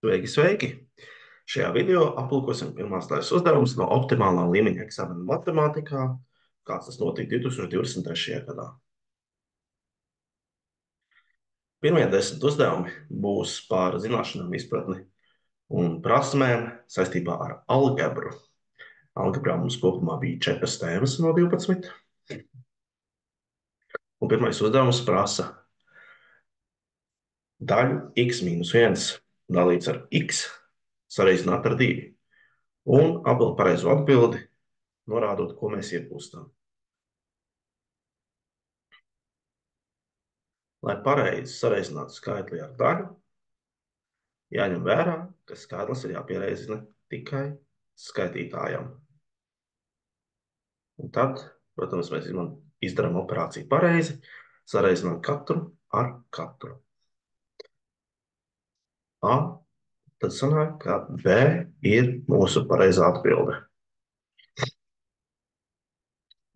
Sveiki, sveiki! Šajā video aplūkosim pirmās daļas uzdevumus no optimālā līmeņa eksāmena matemātikā, kāds tas notika 2023. gadā. Pirmie 10 uzdevumi būs par zināšanām, izpratni un prasmēm saistībā ar algebru. Algebrā mums kopumā bija 4 tēmas no 12. Un pirmais uzdevums prasa daļu x-1 dalīts ar x sareizināt ar 2. Un apvilt pareizo atbildi, norādot, ko mēs iegūstam. Lai pareizi sareizinātu skaitli ar daļu, jāņem vērā, ka skaitlis ir jāpiereizina tikai skaitītājam. Un tad, protams, mēs izdarām operāciju pareizi, sareizinām katru ar katru. A, tad sanāk, ka B ir mūsu pareizā atbilde.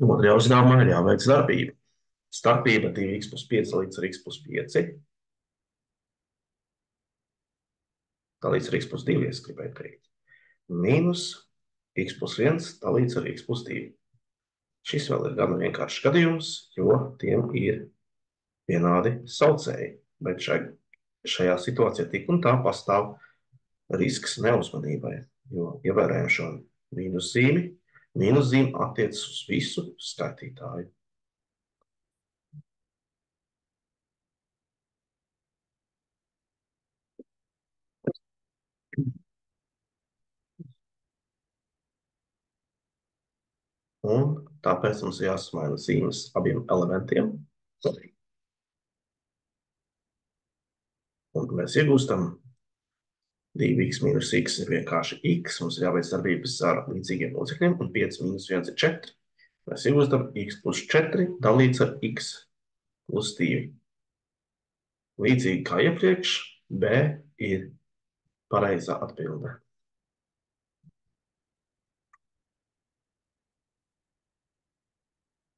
Otrajā uzdevumā ir jāveic darbība. Starpība 2x plus 5 dalīts ar x plus 5. Dalīts ar x plus 2, es gribēju teikt. Mīnus x plus 1 dalīts ar x plus 2. Šis vēl ir gana vienkāršs gadījums, jo tiem ir vienādi saucēji. Bet šajā situācijā tik un tā pastāv risks neuzmanībai, jo ievērējam šo mīnus zīmi. Mīnus zīme attiecas uz visu skaitītāju. Un tāpēc mums jāsamaina zīmes abiem elementiem. Un mēs iegūstam 2x mīnus x ir vienkārši x. Mums ir jāveic darbības ar līdzīgiem locekļiem. Un 5 mīnus 1 ir 4. Mēs iegūstam x plus 4 dalīts ar x plus 2. Līdzīgi kā iepriekš, B ir pareizā atbilde.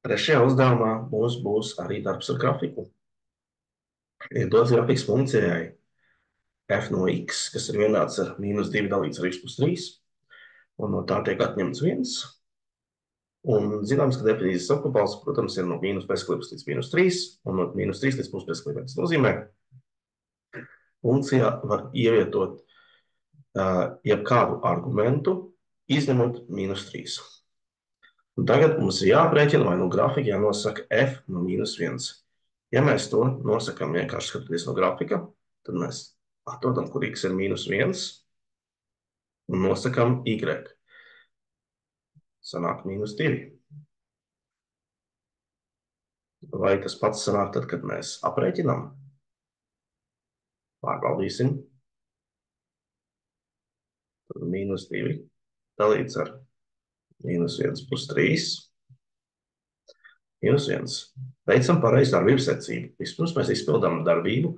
Trešajā uzdevumā mums būs arī darbs ar grafiku. Ir dots grafiks funkcijai f no x, kas ir vienāds ar mīnus 2 dalīts ar x plus 3, un no tā tiek atņemts 1. Un zināms, ka definīcijas apkopals, protams, ir no mīnus bezklības līdz mīnus 3, un no mīnus 3 līdz pusbezklībai. Tas nozīmē, funkcijā var ievietot jebkādu argumentu, izņemot mīnus 3. Un tagad mums ir jāaprēķina, vai no grafika jānosaka f no mīnus 1. Ja mēs to nosakām vienkārši skatoties no grafika, tad mēs atrodam, kur x ir mīnus 1, un nosakām y. Sanāk mīnus 2. Vai tas pats sanāk tad, kad mēs aprēķinām? Pārbaudīsim. Tad mīnus 2 dalīts ar mīnus 1 plus 3. Mīnus 1. Veicam pareizi darbības secību. Vispirms mēs izpildām darbību,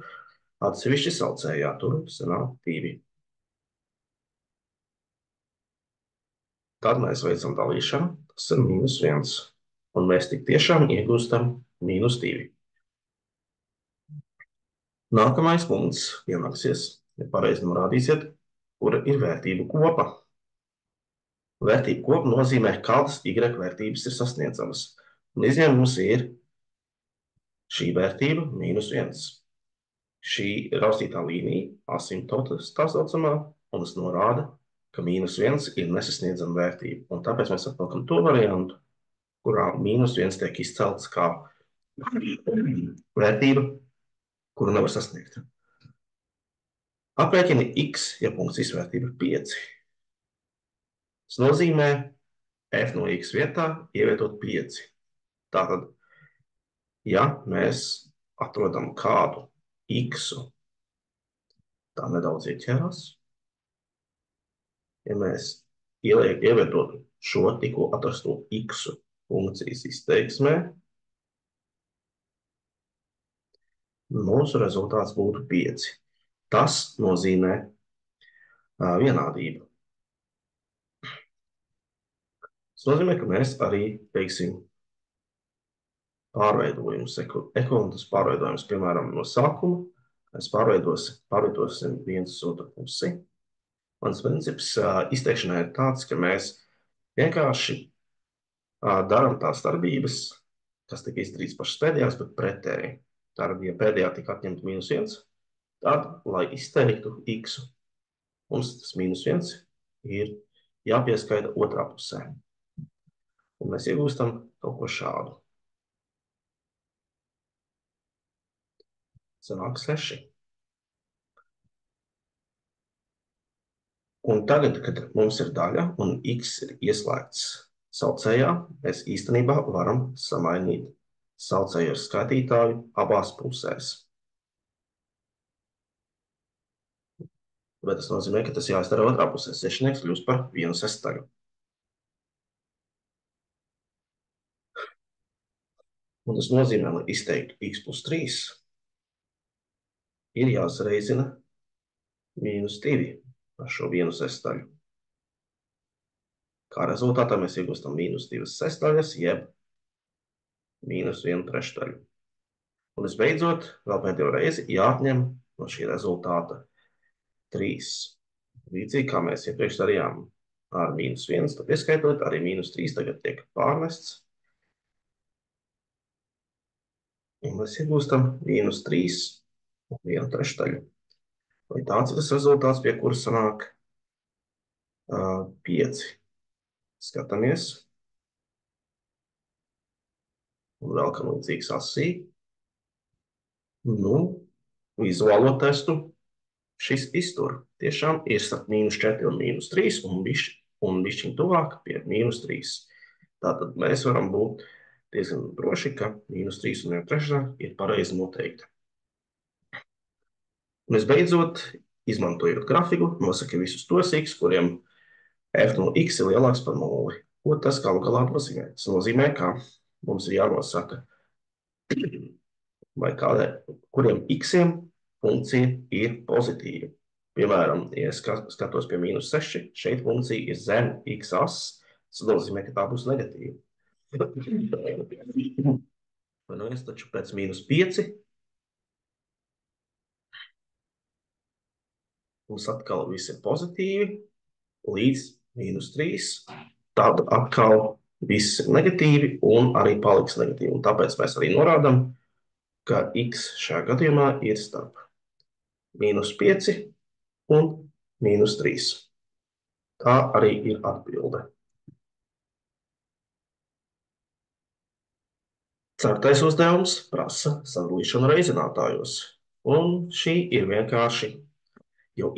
atsevišķi saucējā, tur sanāk 2. Tad mēs veicam dalīšanu, tas ir mīnus 1. Un mēs tik tiešām iegūstam mīnus 2. Nākamais punkts pienāksies, ja pareizi norādīsiet, kura ir vērtību kopa. Vērtību kopa nozīmē, kādas y vērtības ir sasniedzamas. Un izņēmums ir šī vērtība mīnus 1. Šī raustītā līnija, asimptotas tā saucamā, un tas norāda, ka mīnus 1 ir nesasniedzama vērtība. Un tāpēc mēs atpalkam to variantu, kurā mīnus 1 tiek izcelts kā vērtība, kuru nevar sasniegt. Aprēķini x, ja punkts izvērtība ir 5. Tas nozīmē f no x vietā ievietot 5. Tātad, ja mēs atrodam kādu x-u, tā nedaudz ieķerās, ja mēs ievietotu šo tikko atrasto x-u funkcijas izteiksmē, mūsu rezultāts būtu 5. Tas nozīmē vienādību. Tas nozīmē, ka mēs arī veiksim pārveidojumus, ekvivalentus pārveidojumus, piemēram, no sākuma Mēs pārveidosim viens uz otru pusi. Mans princips izteikšanai ir tāds, ka mēs vienkārši darām tās darbības, kas tika izdarīts pašas pēdējās, bet pretēji. Tātad, ja pēdējā tika atņemta -1, tad, lai izteiktu x, mums tas -1 ir jāpieskaita otrā pusē. Un mēs iegūstam kaut ko šādu. Sanāk 6. Un tagad, kad mums ir daļa un x ir ieslēgts saucējā, mēs īstenībā varam samainīt saucēju ar skaitītāju abās pusēs. Bet tas nozīmē, ka tas jāizdara otrā pusē. Sešnieks kļūst par 1/6. Un tas nozīmē, lai izteiktu x plus 3, ir jāsareizina -2 ar šo 1/6. Kā rezultātā mēs iegūstam -2/6, jeb -1/3. Un visbeidzot, vēl pēdējo reizi jāatņem no šī rezultāta 3. Līdzīgi kā mēs iepriekš darījām ar -1, tad ieskaitot arī -3 tagad tiek pārnests. Un mēs iegūstam -3 un 1/3. Vai tāds ir tas rezultāts, pie kura sanāk 5. Skatāmies. Un velkam līdzīgs asī. Nu, vizuālo testu šis iztur. Tiešām ir starp -4 un -3 un bišķiņ tuvāk pie -3. Tātad mēs varam būt diezgan droši, ka -3 un 1/3 ir pareizi noteikti. Un visbeidzot, izmantojot grafiku, nosaka visus tos x, kuriem f no x ir lielāks par 0. Ko tas galu galā nozīmē? Tas nozīmē, ka mums ir jānosaka, vai kuriem x-iem funkcija ir pozitīva. Piemēram, ja es skatos pie -6, šeit funkcija ir zem x asas, tas nozīmē, ka tā būs negatīva. Vai nu es taču pēc -5 mums atkal viss ir pozitīvi, līdz -3, tad atkal viss ir negatīvi un arī paliks negatīvi. Un tāpēc mēs arī norādām, ka x šajā gadījumā ir starp -5 un -3. Tā arī ir atbilde. Ceturtais uzdevums prasa sadalīšanu reizinātājos. Un šī ir vienkārši jau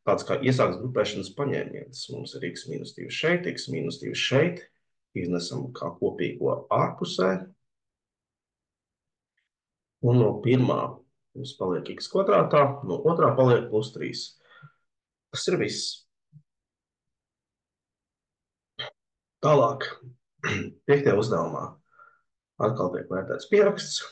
tāds kā iesāks grupēšanas paņēmiens. Mums ir x-2 šeit, x-2 šeit. Iznesam kā kopīgo ārpusē. Un no pirmā mums paliek x kvadrātā, no otrā paliek +3. Tas ir viss. Tālāk, 5. uzdevumā atkal tiek vērtēts pieraksts.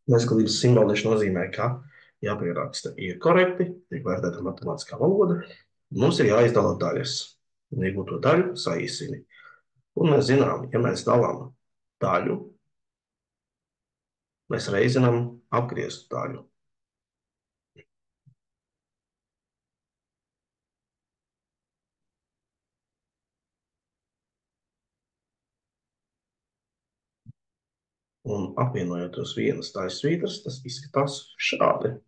Neskatības simboliši nozīmē, ka jāpieraksta ir korekti, tiek vērtēta matemātiskā valoda. Mums ir jāizdala daļas. Un iegūto daļu saīsini. Un mēs zinām, ja mēs dalām daļu, mēs reizinām apgrieztu daļu. Un apvienojot tos vienas taisvītras, tas izskatās šādi.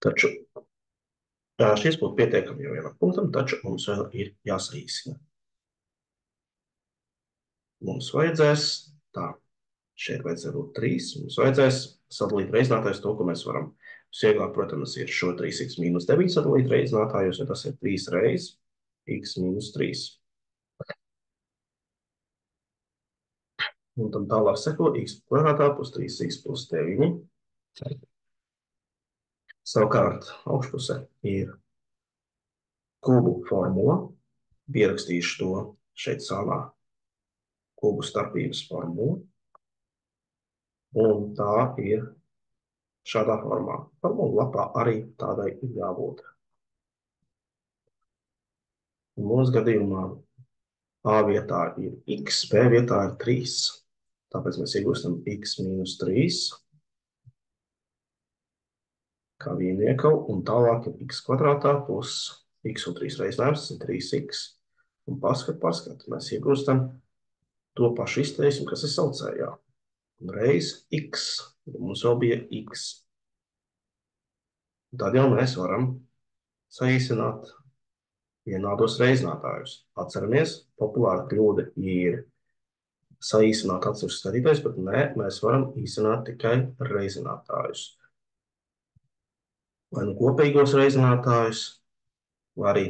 Taču šis būtu pietiekami jau vienam punktam, taču mums vēl ir jāsaīsina. Mums vajadzēs, šeit vajadzēs būt 3, mums vajadzēs sadalīt reizinātājus to, ko mēs varam. Vieglāk, protams, ir šo 3x - 9 sadalīt reizinātājus, jo tas ir 3 reiz x - 3. Un tam tālāk seko x kvadrātā plus 3x plus 9. Savukārt augšpusē ir kubu formula. Pierakstīšu to šeit sānā kubu starpības formulu. Un tā ir šādā formā. Formula lapā arī tādai ir jābūt. Un mūsu gadījumā A vietā ir x, B vietā ir 3. Tāpēc mēs iegūstam x mīnus 3 kā vienniekavu, un tālāk ir x kvadrātā plus x un 3 reizinājums, tas ir 3x. Un paskat, mēs iegūstam to pašu izteiksmi, kas ir saucējā. Reiz x, mums vēl bija x. Tad jau mēs varam saīsināt vienādos reizinātājus. Atceramies, populāra kļūda ir saīsināt atsevišķus skatītājus, bet nē, mēs varam īsināt tikai reizinātājus. Vai nu kopīgos reizinātājus, vai arī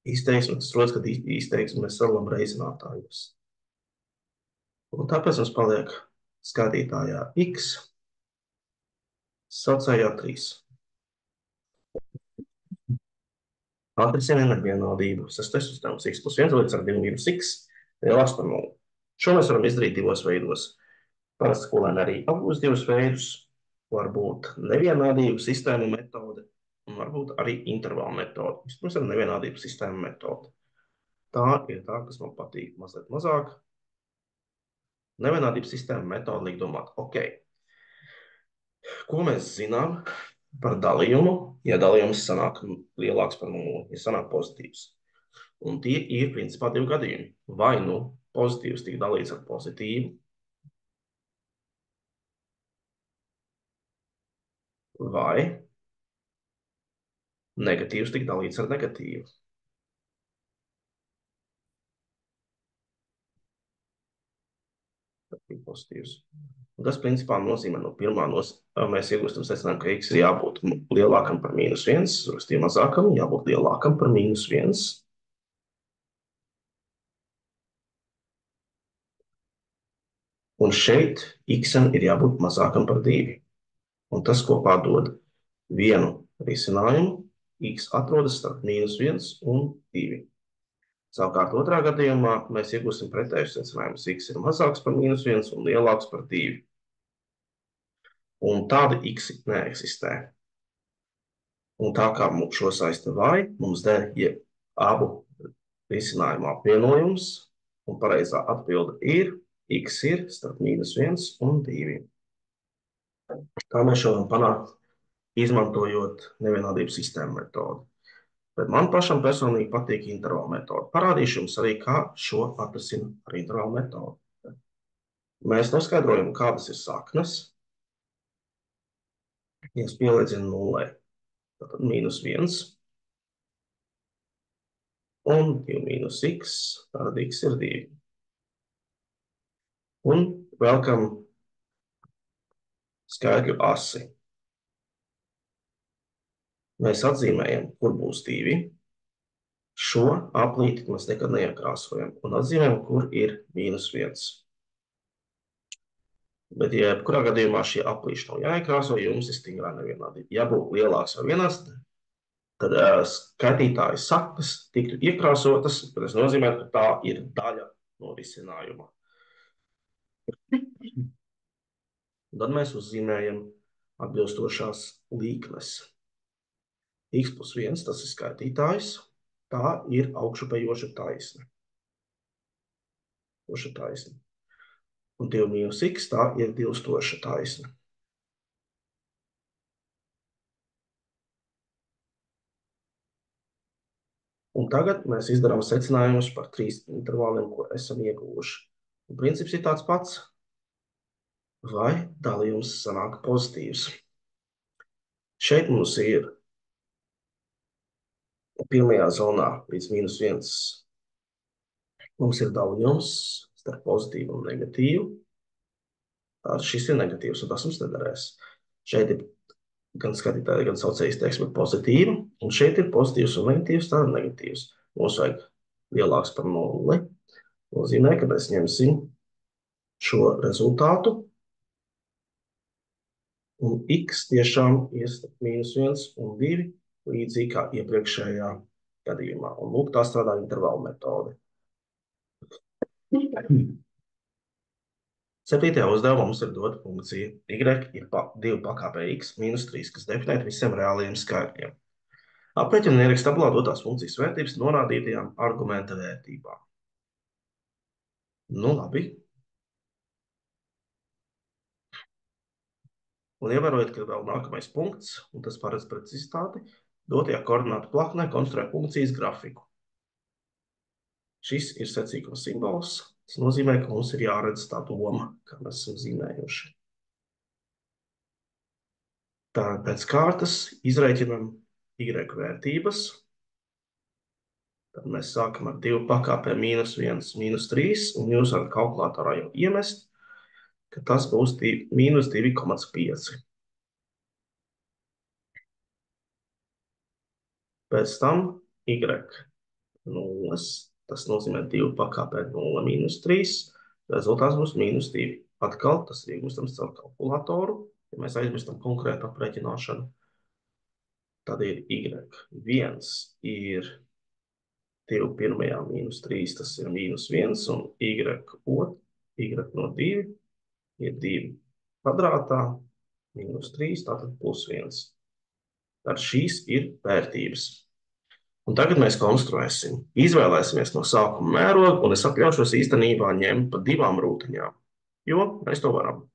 izteiksmes, protams, ka izteiksmes mēs sadalām reizinātājus. Un tāpēc mums paliek skatītājā x, saucējā 3. Atrisiniet nevienādību. Sestais uzdevums x plus 1 līdz ar 2 mīnus x lielāks par 0. Šo mēs varam izdarīt divos veidos. Parasti skolēni arī apgūst divus veidus. Varbūt nevienādību sistēmu metode un varbūt arī intervālu metode. Vispirms ir nevienādību sistēmu metode. Tā ir tā, kas man patīk mazliet mazāk. Nevienādības sistēmu metode liek domāt, ok, ko mēs zinām par dalījumu, ja dalījums sanāk lielāks par 0, ja sanāk pozitīvs. Un tie ir principā divi gadījumi. Vai nu pozitīvs tiek dalīts ar pozitīvu, vai negatīvs tiek dalīts ar negatīvu. Pozitīvs. Un tas principā nozīmē, no pirmā mēs iegūstam secinājumu, ka x ir jābūt lielākam par mīnus 1, rakstīja mazākam, jābūt lielākam par mīnus 1. Un šeit x-am ir jābūt mazākam par 2. Un tas kopā dod vienu risinājumu. X atrodas starp mīnus 1 un 2. Savukārt otrā gadījumā mēs iegūsim pretēju secinājumus. X ir mazāks par mīnus 1 un lielāks par 2. Un tāda x neeksistē. Un tā kā šo saista vai, mums der abu risinājumu apvienojums, un pareizā atbilde ir x ir starp mīnus 1 un 2. Tā mēs šo varam panākt, izmantojot nevienādības sistēmu metodi. Bet man pašam personīgi patīk intervālu metode. Parādīšu jums arī, kā šo atrisina ar intervālu metodi. Mēs noskaidrojam, kādas ir saknes. Ja es pielīdzinu nullei, tad mīnus 1 un 2 mīnus x, tad x ir 2. Un velkam skaitļu asi. Mēs atzīmējam, kur būs 2. Šo aplīti mēs nekad neiekrāsojam. Un atzīmējam, kur ir mīnus 1. Bet, ja jebkurā gadījumā šie aplīši nav jāiekrāso, jums ir stingrā nevienādība. Ja būtu lielāks vai vienāds, tad skaitītāju saknes tiktu iekrāsotas, bet tas nozīmē, ka tā ir daļa no risinājuma. Tad mēs uzzīmējam atbilstošās līknes. X plus 1, tas ir skaitītājs, tā ir augšupējoša taisne. Un 2 mīnus x, tā ir dilstoša taisne. Un tagad mēs izdarām secinājumus par 3 intervāliem, ko esam ieguvuši. Un princips ir tāds pats. Vai dalījums sanāk pozitīvs? Šeit mums ir pirmajā zonā līdz mīnus 1. Mums ir dalījums starp pozitīvu un negatīvu. Šis ir negatīvs, un tas mums nedarēs. Šeit ir gan skatītāji, gan saucēja izteiksme pozitīva, un šeit ir pozitīvs un negatīvs, tā ir negatīvs. Mums vajag lielāks par 0. Nozīmē, ka mēs ņemsim šo rezultātu, un x tiešām ir starp mīnus 1 un 2, līdzīgi kā iepriekšējā gadījumā. Un lūk, tā strādā intervālu metode. 7. uzdevumā mums ir dota funkcija y ir 2 pakāpē x mīnus 3, kas definēta visiem reālajiem skaitļiem. Aprēķina un ieraksta tabulā dotās funkcijas vērtības norādītajām argumenta vērtībām. Nu, labi. Un ievērojot, ka vēl nākamais punkts, un tas paredz precizitāti, dotajā koordinātu plaknē konstruē funkcijas grafiku. Šis ir secīguma simbols. Tas nozīmē, ka mums ir jāredz tā doma, kā mēs esam zīmējuši. Tā pēc kārtas izreikinam y vērtības. Tad mēs sākam ar 2 pakāpēm -1, -3, un jūs varat kalkulatorā jau iemest, ka tas būs -2,5. Pēc tam y0, tas nozīmē 2 pakāpē 0, -3, rezultāts būs -2. Atkal tas ir iegūstams caur kalkulatoru, ja mēs aizmirstam konkrētu aprēķināšanu. Tad ir y1 ir 2 pirmajā -3, tas ir -1, un y no 2 ir 2 kvadrātā, -3, tātad +1. Tad šīs ir vērtības. Un tagad mēs konstruēsim. Izvēlēsimies no sākuma mērogu, un es atļaušos īstenībā ņemt pa 2 rūtiņām, jo mēs to varam.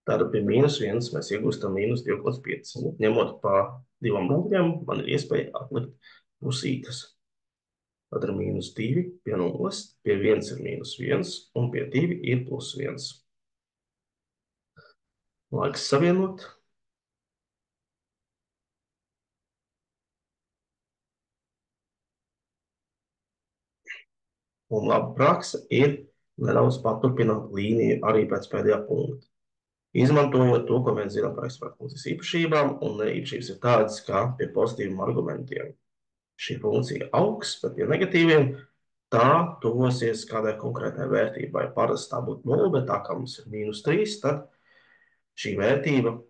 Tātad pie -1 mēs iegūstam -2,5. Ņemot pa 2 rūtiņām, man ir iespēja atlikt pusītes. Tad ir -2 pie 0, pie 1 ir -1, un pie 2 ir +1. Laiks savienot. Un laba prakse ir nedaudz paturpināt līniju arī pēc pēdējā punkta. Izmantojot to, ko mēs zinām par ekspertu funkcijas īpašībām, un īpašības ir tādas, kā pie pozitīviem argumentiem. Šī funkcija augs, bet pie negatīviem tā tuvosies kādai konkrētai vērtībai. Parasti tā būtu 0, bet tā kā mums ir -3, tad šī vērtība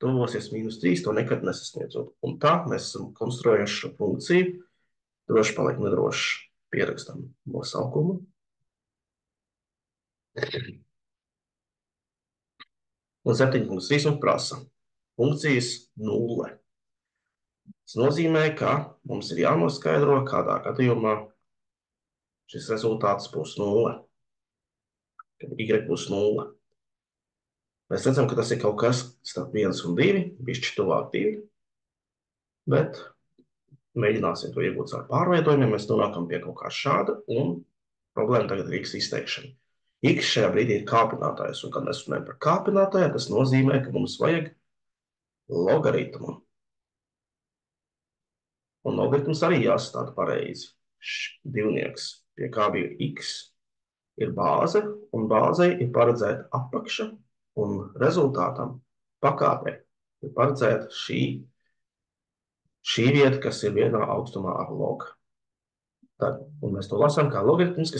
tuvosies -3, to nekad nesasniedzot. Un tā mēs esam konstruējuši šo funkciju. Droši paliek nedroši. Pierakstam nosaukumu. Un 7.3 mums prasa funkcijas 0. Tas nozīmē, ka mums ir jānoskaidro, kādā gadījumā šis rezultāts būs 0. Kad y būs 0. Mēs redzam, ka tas ir kaut kas starp 1 un 2, bišķi tuvāk 2, bet mēģināsim to iegūt ar pārveidojumiem. Mēs nonākam pie kaut kā šāda, un problēma tagad ir x izteikšana. X šajā brīdī ir kāpinātājs, un kad mēs runājam par kāpinātāju, tas nozīmē, ka mums vajag logaritmu. Un logaritms arī jāsastāda pareizi. Divnieks, pie kā bija x, ir bāze, un bāzei ir paredzēta apakša, un rezultātam pakāpē ir paredzēta šī vieta, kas ir vienā augstumā ar log. Tad, un mēs to lasām kā logaritms,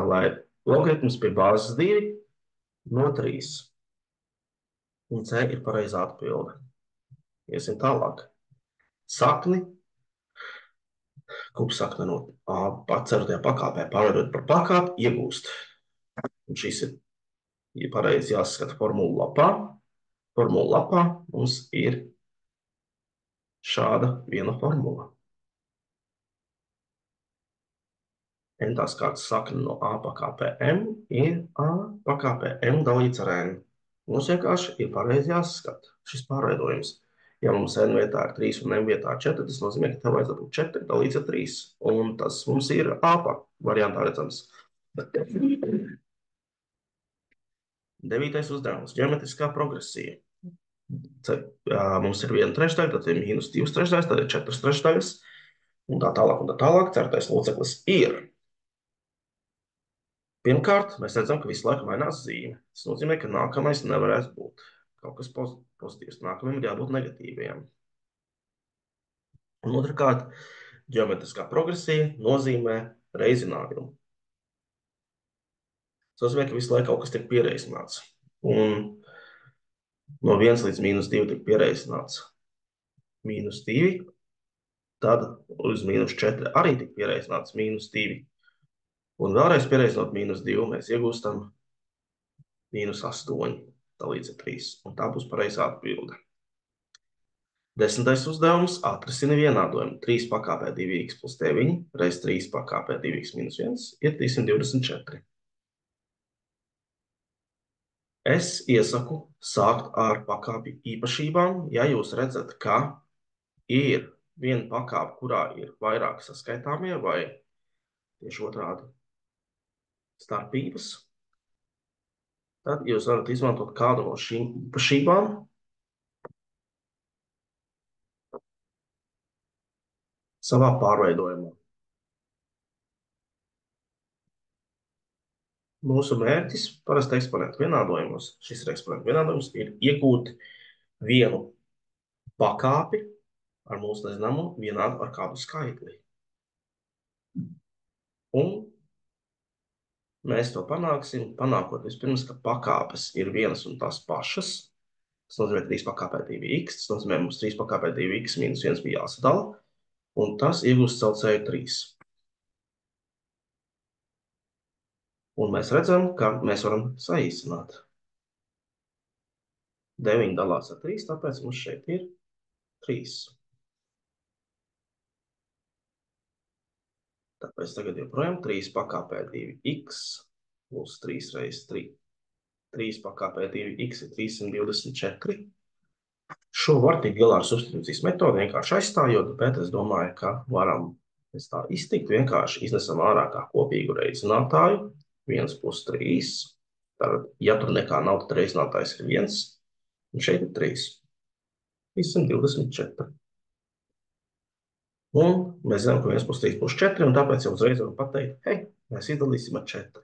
lai logaritms pie bāzes 2 no 3. Un C ir pareizā atbilde. Iesim tālāk. Sakni, kupsakne no ceturtajā pakāpē pārveidot par pakāpi, iegūst. Un šis ir pareizi jāskata formulu lapā. Formulu lapā mums ir šāda viena formula. N tās kārtas sakne no A pakāpē M ir A pakāpē M dalīts ar N. Mums vienkārši ir pareizi jāskata šis pārveidojums. Ja mums N vietā ir 3 un M vietā ir 4, tas nozīmē, ka tev vajadzētu būt 4 dalīts ar 3. Un tas mums ir A variantā redzams. 9. uzdevums. Ģeometriskā progresija. Mums ir 1/3, tad ir -2/3, tad ir 4/3, un tā tālāk, un tā tālāk. Ceturtais loceklis ir. Pirmkārt, mēs redzam, ka visu laiku mainās zīme. Tas nozīmē, ka nākamais nevarēs būt kaut kas pozitīvs. Nākamajam ir jābūt negatīviem. Un otrkārt, ģeometriskā progresija nozīmē reizinājumu. Tas nozīmē, ka visu laiku kaut kas tiek piereizināts. Un no 1 līdz -2 tiek piereizināts -2, tad uz -4 arī tiek piereizināts -2. Un vēlreiz pierēzinot -2, mēs iegūstam -8 dalīts ar 3. Un tā būs pareizā atbilde. 10. uzdevums atrisina vienādojumu. 3 pakāpē 2x plus 9 reiz 3 pakāpē 2x minus 1 ir 324. Es iesaku sākt ar pakāpju īpašībām, ja jūs redzat, ka ir viena pakāpe, kurā ir vairāk saskaitāmie vai tieši otrādi starpības, tad jūs varat izmantot kādu no šīm īpašībām. Savā pārveidojumā. Mūsu mērķis parasti eksponentu vienādojumos, šis ir eksponentu vienādojums, ir iegūt vienu pakāpi ar mūsu nezināmo vienādu ar kādu skaitli. Un mēs to panāksim, panākot vispirms, ka pakāpes ir vienas un tās pašas. Tas nozīmē 3 pakāpē 2x, tas nozīmē mums 3 pakāpē 2x minus 1 bija jāsadala, un tas iegūst saucēju 3. Un mēs redzam, ka mēs varam saīsināt. 9 dalās ar 3, tāpēc mums šeit ir 3. Tāpēc tagad joprojām 3 pakāpē 2x plus 3 reiz 3. 3 pakāpē 2x ir 324. Šo var tikt galā ar substitūcijas metodi, vienkārši aizstājot, bet es domāju, ka varam pēc tā iztikt. Vienkārši iznesam ārā kā kopīgu reizinātāju. 1 plus 3. Tātad, ja tur nekā nav, tad reizinātājs ir 1. Un šeit ir 3. 324. Un mēs zinām, ka 1 plus 3 būs 4, un tāpēc jau uzreiz varam pateikt, hei, mēs izdalīsim ar 4.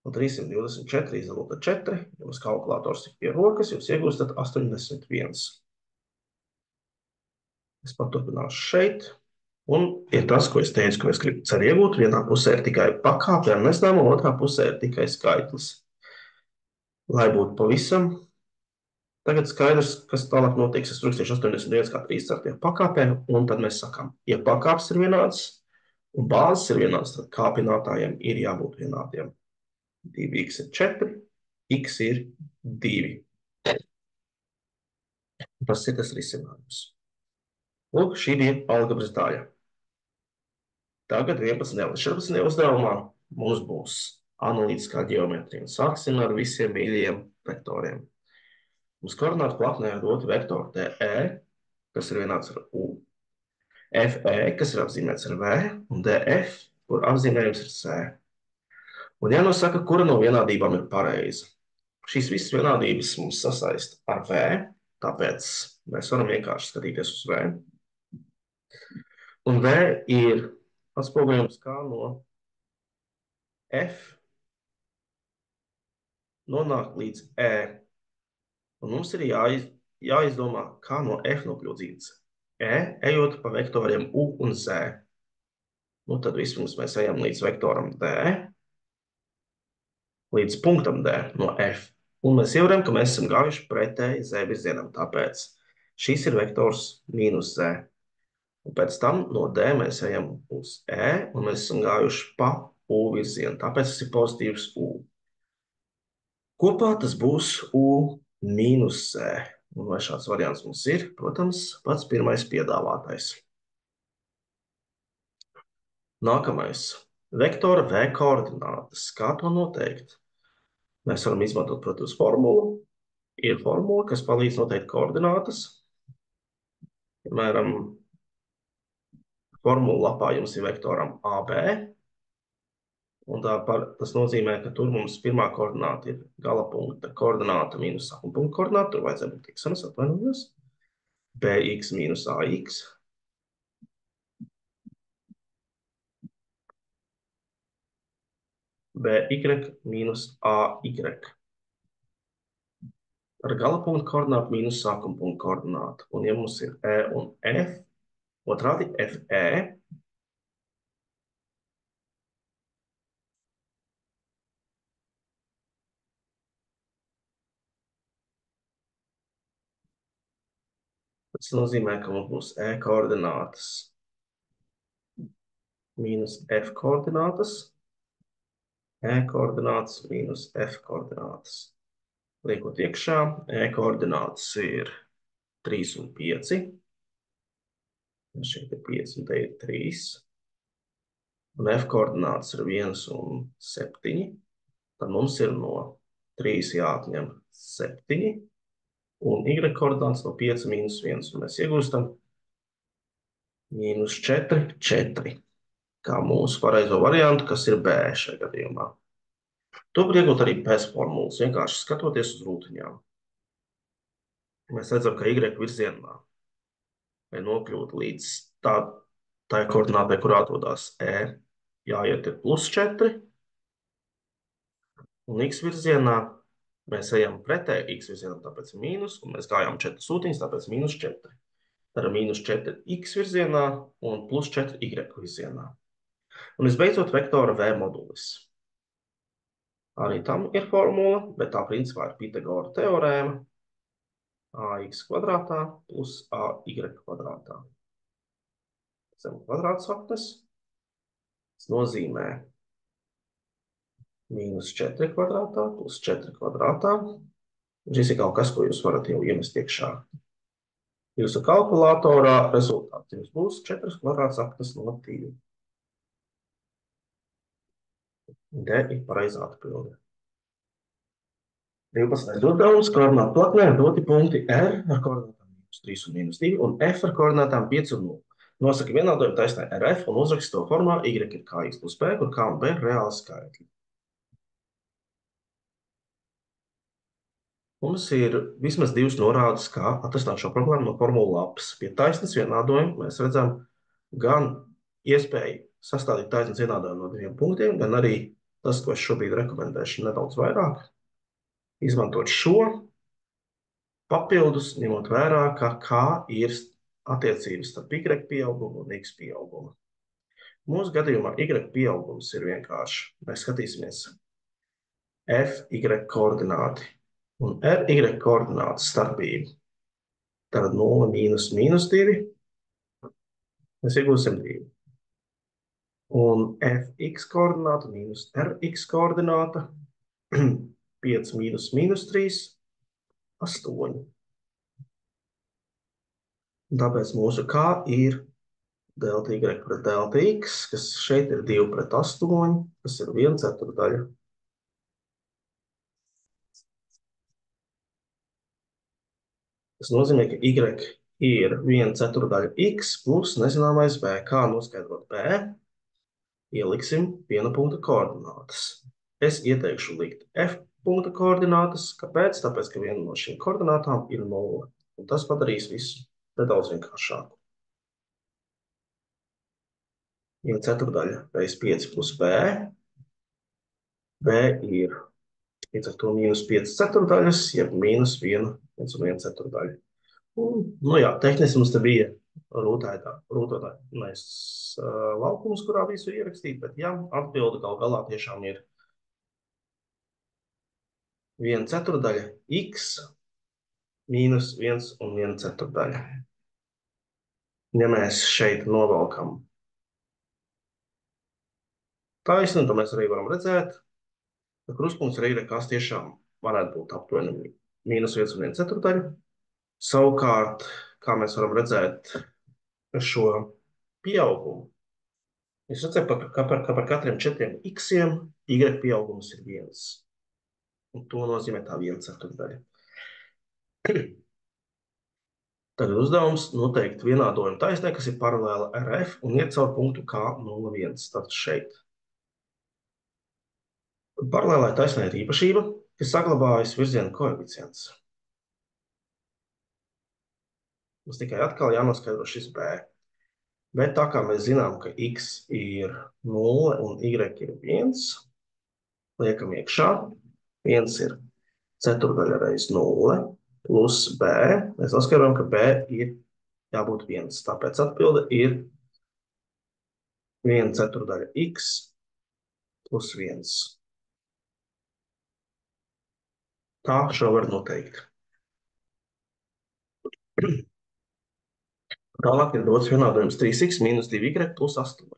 Un 324 izdalot ar 4, ja mums kalkulators ir pie rokas, jūs iegūstat 81. Es paturpināšu šeit. Un ir tas, ko es teicu, ka es ceru iegūt. Vienā pusē ir tikai pakāpe ar nezināmo, otrā pusē ir tikai skaitlis. Lai būtu pavisam tagad skaidrs, kas tālāk notiks. Es rakstīšu 81 kā 3 ar tiem pakāpēm, un tad mēs sakām, ja pakāpes ir vienāds un bāzes ir vienāds, tad kāpinātājiem ir jābūt vienādiem. 2x ir 4, x ir 2. Tas ir tas risinājums. Lūk, šī bija algebras daļa. Tagad 11. līdz 14. uzdevumā mums būs analītiskā ģeometrija. Sāksim ar visiem mīļajiem vektoriem. Mums koordinātu plaknē ir doti vektori DE, kas ir vienāds ar U, FE, kas ir apzīmēts ar V, un DF, kur apzīmējums ir C. Un jānosaka, kura no vienādībām ir pareiza. Šīs visas vienādības mums sasaista ar V, tāpēc mēs varam vienkārši skatīties uz V. Un V ir atspoguļojums kā no F nonāk līdz E. Un mums ir jāizdomā, kā no F nokļūt līdz E, ejot pa vektoriem U un Z. Nu, tad vispirms mēs ejam līdz vektoram D, līdz punktam D no F. Un mēs ievaram, ka mēs esam gājuši pretēji Z virzienam, tāpēc šis ir vektors mīnus Z. Un pēc tam no D mēs ejam uz E, un mēs esam gājuši pa U virzienu, tāpēc tas ir pozitīvs U. Kopā tas būs U mīnus Z. Un vai šāds variants mums ir? Protams, pats pirmais piedāvātais. Nākamais. Vektora V koordinātas. Kā to noteikt? Mēs varam izmantot, protams, formulu. Ir formula, kas palīdz noteikt koordinātas. Piemēram, formula lapā jums ir vektoram AB. Un tas nozīmē, ka tur mums pirmā koordināta ir gala punkta koordināta mīnus sākuma punkta koordināta. Tur vajadzēja būt tiksanas, atvainojos. Bx mīnus AX. By mīnus AY. Ar gala punktu koordinātu mīnus sākuma punktu koordinātu. Un ja mums ir E un F, otrādi FE, tas nozīmē, ka mums būs E koordinātas mīnus F koordinātas, E koordinātas mīnus F koordinātas. Liekot iekšā, E koordinātas ir 3 un 5. Šeit ir 5 un te ir 3. Un F koordinātas ir 1 un 7. Tad mums ir no 3 jāatņem 7. Un Y koordināts no 5 mīnus 1. Un mēs iegūstam mīnus 4, 4. Kā mūsu pareizo variantu, kas ir B šajā gadījumā. To var iegūt arī pēc formulas, vienkārši skatoties uz rūtiņām. Mēs redzam, ka Y virzienā, lai nokļūtu līdz tai koordinātai, kur atrodas E, jāiet ir plus 4. Un X virzienā mēs ejam pretēji X virzienam, tāpēc mīnus, un mēs gājām 4 sūtiņas, tāpēc mīnus 4. Tad mīnus 4 X virzienā un plus 4 Y virzienā. Un visbeidzot vektora V modulis. Arī tam ir formula, bet tā principā ir Pitagora teorēma. AX kvadrātā plus AY kvadrātā. Zem kvadrātsaknes. Tas nozīmē mīnus 4 kvadrātā plus 4 kvadrātā. Šis ir kaut kas, ko jūs varat jau iemest iekšā. Jūsu kalkulatorā rezultāts jums būs 4 kvadrātsaknes no 2. D ir pareizā atbilde. 12. uzdevums koordinātu plaknē ir doti punkti R ar koordinātām -3 un -2 un F ar koordinātām 5 un 0. Nosaka vienādojumu taisnē RF un uzraksta to formā Y ir KX plus P, kur K un B ir reāli skaitļi. Mums ir vismaz 2 norādes, kā atrisināt šo problēmu no formulu lapas. Pie taisnes vienādojuma mēs redzam gan iespēju sastādīt taisnes vienādojumu no 2 punktiem, gan arī tas, ko es šobrīd rekomendēšu nedaudz vairāk, izmantot šo papildus, ņemot vērā, ka K ir attiecības starp Y pieaugumu un X pieaugumu. Mūsu gadījumā Y pieaugums ir vienkārši. Mēs skatīsimies F, Y koordināti un R, Y koordināti starpību. Tad 0 mīnus mīnus 2. Mēs iegūsim 2. Un Fx koordināta mīnus Rx koordināta 5 mīnus mīnus 3, 8. Tāpēc mūsu K ir delta Y pret delta X, kas šeit ir 2 pret 8, kas ir 1/4. Tas nozīmē, ka Y ir 1/4 X plus nezināmais B. Kā noskaidrot B? Ieliksim viena punkta koordinātas. Es ieteikšu likt F punkta koordinātas. Kāpēc? Tāpēc, ka viena no šīm koordinātām ir 0. Un tas padarīs visu nedaudz vienkāršāku. 1/4 reiz 5 plus B. B ir līdz ar to mīnus 5/4, jeb mīnus 1/4. Nu jā, tehniski mums te bija rūtotais laukums, kurā visu ierakstīt, bet jā, atbilde gal galā tiešām ir 1/4 X mīnus 1 un 1/4. Ja mēs šeit novalkam taisni, tad mēs arī varam redzēt, ka kruspunkts ar Y tiešām varētu būt aptuveni mīnus 1 un 1/4. Savukārt, kā mēs varam redzēt šo pieaugumu, mēs redzam, ka par katriem 4 x-iem Y pieaugums ir 1. Un to nozīmē tā 1/4. Tagad uzdevums noteikt vienādojumu taisnē, kas ir paralēla RF un iet caur punktu K01. Tātad šeit. Paralēlai taisnē ir īpašība, kas saglabājas virziena koeficients. Mums tikai atkal jānoskaidro šis B. Bet tā kā mēs zinām, ka X ir 0 un Y ir 1, liekam iekšā. 1 ir 1/4 reiz 0 plus B. Mēs noskaidrojam, ka B ir jābūt 1. Tāpēc atbilde ir 1/4 X plus 1. Tā šo var noteikt. Tālāk ir dots vienādojums 3x mīnus 2y plus 8.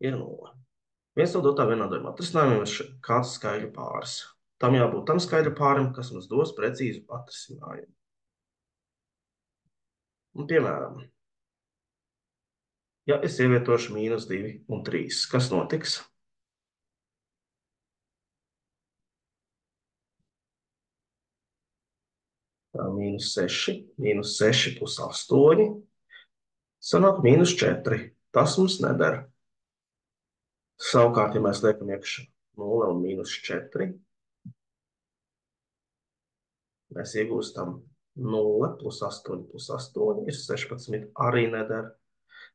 ir 0. Viens no dotā vienādojuma atrisinājumiem ir kāds skaidru pāris. Tam jābūt tam skaidru pārim, kas mums dos precīzu atrisinājumu. Un, piemēram, ja es ievietošu -2 un 3, kas notiks? Tā -6, -6 plus 8, sanāk -4. Tas mums nedara. Savukārt, ja mēs liekam iekšā 0 un -4, mēs iegūstam 0 plus 8 plus 8 ir 16, arī nedara.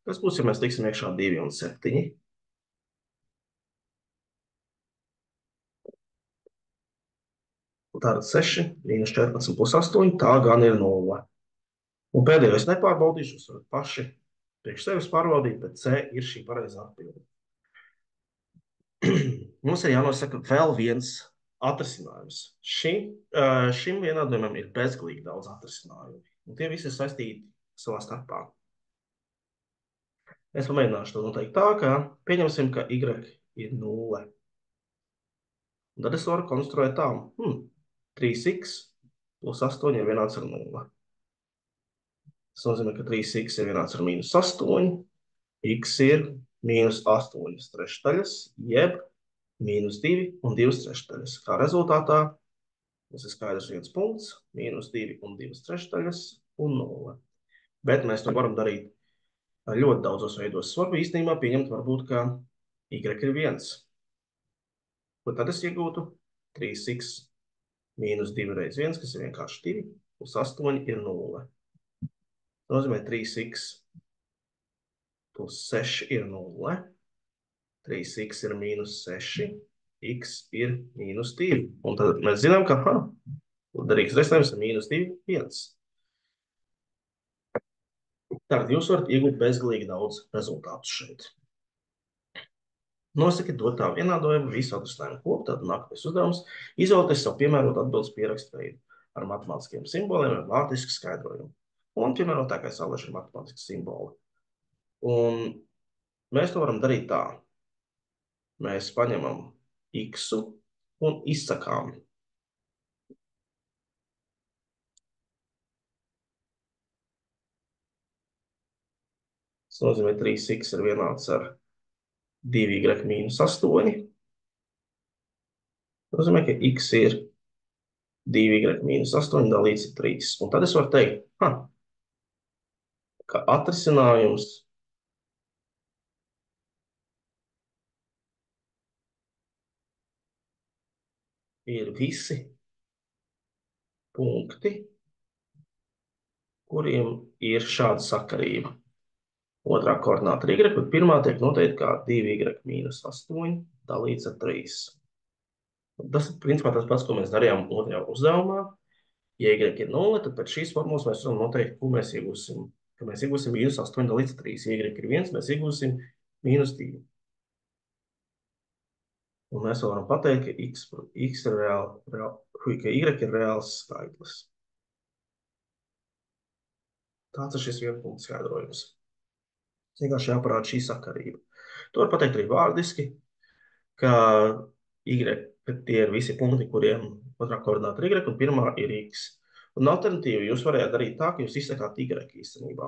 Kas būs, ja mēs liksim iekšā 2 un 7? Tātad 6, -14 plus 8, tā gan ir 0. Un pēdējo es nepārbaudīšu, jūs varat paši priekš sevis pārbaudīt, bet C ir šī pareizā atbilde. Mums ir jānosaka vēl viens atrisinājums. Šim vienādojumam ir bezgalīgi daudz atrisinājumu, un tie visi ir saistīti savā starpā. Es pamēģināšu to noteikt tā, ka pieņemsim, ka y ir 0. Un tad es varu konstruēt tā. 3x plus 8 ir vienāds ar 0. Tas nozīmē, ka 3x ir vienāds ar -8, x ir -8 trešdaļas, jeb -2 un 2 trešdaļas. Kā rezultātā mums ir skaidrs viens punkts, -2 un 2 trešdaļas un 0. Bet mēs to varam darīt ļoti daudzos veidos. Es varu īstenībā pieņemt varbūt, ka y ir 1. Ko tad es iegūtu? 3x -2 reiz 1, kas ir vienkārši 2, plus 8 ir 0. Tas nozīmē 3x plus 6 ir 0. 3x ir -6, x ir -2. Un tad mēs zinām, ka darīgs risinājums ir -2, 1. Tātad jūs varat iegūt bezgalīgi daudz rezultātu šeit. Nosakiet dotā vienādojuma visu atrisinājumu kopu, tad nākamais uzdevums izvēlēties savu piemērotu atbildes pierakstu veidu ar matemātiskiem simboliem vai vārtisku skaidrojumu. Un piemērotākais alaži ir matemātiski simboli. Un mēs to varam darīt tā. Mēs paņemam x un izsakām. Tas nozīmē 3x ir vienāds ar 2y mīnus 8. Tas nozīmē, ka x ir 2y mīnus 8 dalīts ar 3. Un tad es varu teikt, ka atrisinājums ir visi punkti, kuriem ir šāda sakarība. Otrā koordināta ir y, bet pirmā tiek noteikta kā 2y mīnus 8 dalīts ar 3. Tas ir principā tas pats, ko mēs darījām otrajā uzdevumā. Ja y ir 0, tad pēc šīs formulas mēs varam noteikt, ko mēs iegūsim. Ka mēs iegūsim mīnus 8 dalīts ar 3. Ja y ir 1, mēs iegūsim mīnus 2. Un mēs varam pateikt, ka x ir ka y ir reāls skaitlis. Tāds ir šis vienpunkts skaidrojums. Vienkārši jāparāda šī sakarība. To var pateikt arī vārdiski, ka tie ir visi punkti, kuriem otrā koordināta ir y un pirmā ir x. Un alternatīvi jūs varētu darīt tā, ka jūs izsakāt y īstenībā.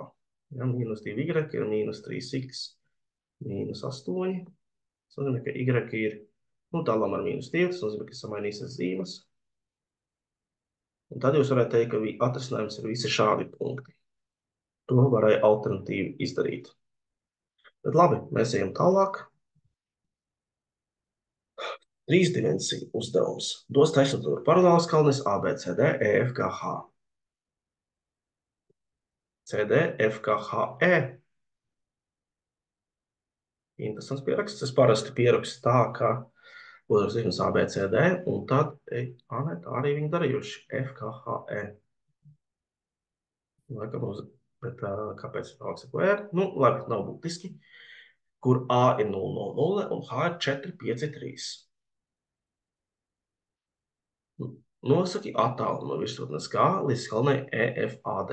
Ja, -2y ir -3x mīnus 8. Tas nozīmē, ka y ir, tālām ar -2, tas nozīmē, ka samainīsies zīmes. Un tad jūs varētu teikt, ka atrisinājums ir visi šādi punkti. To varēja alternatīvi izdarīt. Bet labi, mēs ejam tālāk. 3 dimensiju uzdevums. Dos taisnotūru paralēlas kalnis A, B, C, D, E, F, G, H. C, D, F, G, H, E. Interesants pieraksts. Es parasti pierakstu tā, ka otrs likums A, B, C, D, un tad, tā arī viņi darījuši. F, G, H, E. Bet kāpēc paliks ar R? Labi, nav būtiski. Kur A ir 0, 0, 0 un H ir 4, 5, 3. Nosaki attālumu no virsotnes G līdz skalnei EFAD.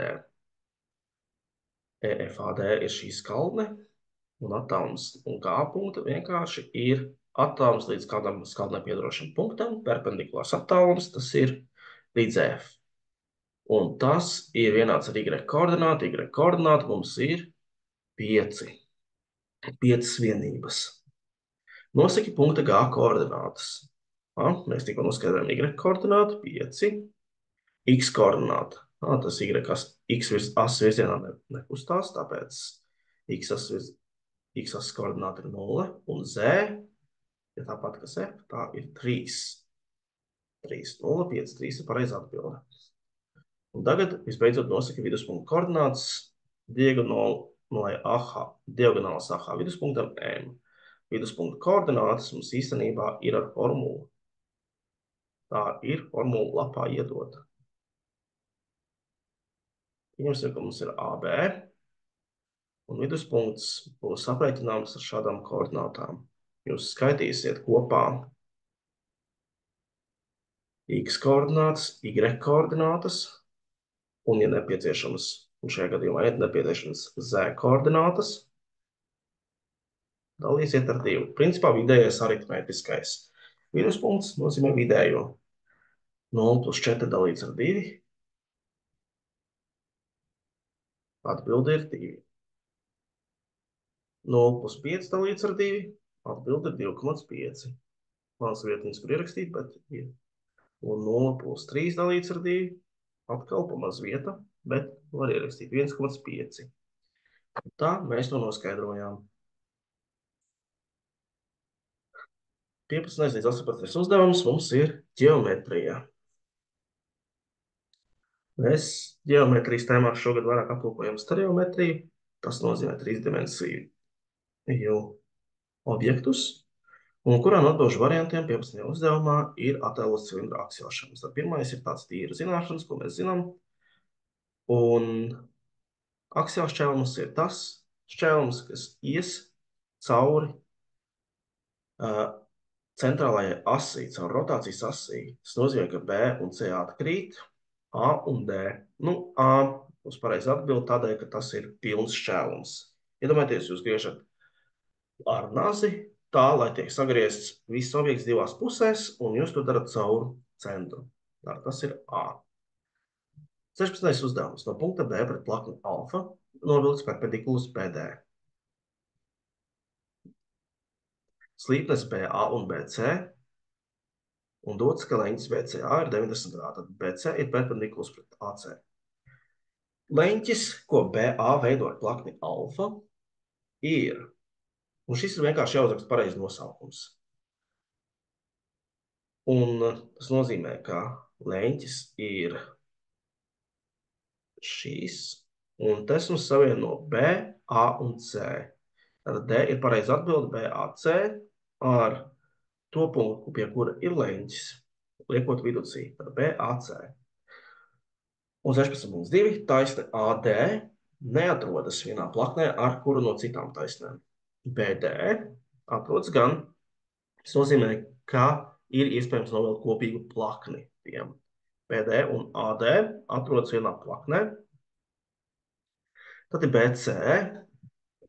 EFAD ir šī skalne, Un attālums un G punkta vienkārši ir attālums līdz kādam skaldnē piedarošam punktam, perpendikulārs attālums, tas ir līdz F. Un tas ir vienāds ar Y koordinātu. Y koordinātu mums ir 5. 5 vienības. Nosaki punkta G koordinātas. Mēs tikko noskaidrojam Y koordinātu 5. X koordināta. Tas Y X as virzienā nekustās, tāpēc X as koordināta ir 0. Un Z, ja tāpat kas F, tā ir 3. 3, 0, 5, 3 ir pareizā atbilde. Un tagad, visbeidzot, nosaka viduspunkta koordinātas diagonālas AH viduspunktam M. Viduspunkta koordinātas mums īstenībā ir ar formulu. Tā ir formula lapā iedota. Pieņemsim, ka mums ir AB, un viduspunkts būs aprēķināms ar šādām koordinātām. Jūs skaitīsiet kopā X koordinātas, Y koordinātas, un, ja nepieciešams, un šajā gadījumā ir nepieciešams Z koordinātas, dalīsiet ar 2. Principā vidējais aritmētiskais. Viduspunkts nozīmē vidējo. 0 plus 4 dalīts ar 2. Atbilde ir 2. 0 plus 5 dalīts ar 2. Atbilde ir 2,5. Mans vietiņas, kur ierakstīt, bet ir. Un 0 plus 3 dalīts ar 2. Atkal pamaz vieta, bet var ierakstīt 1,5. Tā mēs to noskaidrojām. 15. līdz 18. uzdevums mums ir ģeometrija. Mēs ģeometrijas tēmā šogad vairāk aplūkojam stereometriju. Tas nozīmē 3 dimensiju objektus, un kurā no atbilžu variantiem 15. uzdevumā ir attēlots cilindra aksiālšķelms. Tad pirmais ir tāds tīra zināšanas, ko mēs zinām. Un aksiālšķelms ir tas šķelms, kas ies cauri centrālajai asī, caur rotācijas asī. Tas nozīmē, ka B un C atkrīt, A un D. A mums pareizi atbild tādēļ, ka tas ir pilns šķēlums. Iedomājieties, jūs griežat ar nazi tā, lai tiek sagriezts viss objekts divās pusēs, un jūs to darat caur centru. Tā, tas ir A. 16. uzdevums. No punkta B pret plakni alfa novilks perpendikulus BD. Slīpnes BA un BC un dots, ka leņķis BCA ir 90 grādi. Tad BC ir perpendikulus pret AC. Leņķis, ko BA veido ar plakni alfa, ir, un šis ir vienkārši jāuzraksta pareizi nosaukums. Un tas nozīmē, ka leņķis ir šīs, un tas mums savieno B, A un C. Tātad D ir pareizi atbilde BAC ar to punktu, pie kura ir leņķis, liekot viducī, tad BAC. Un 16,2 taisne AD neatrodas vienā plaknē ar kuru no citām taisnēm. BD atrodas gan, tas nozīmē, ka ir iespējams novilkt kopīgu plakni tiem. BD un AD atrodas vienā plaknē. Tad ir BC,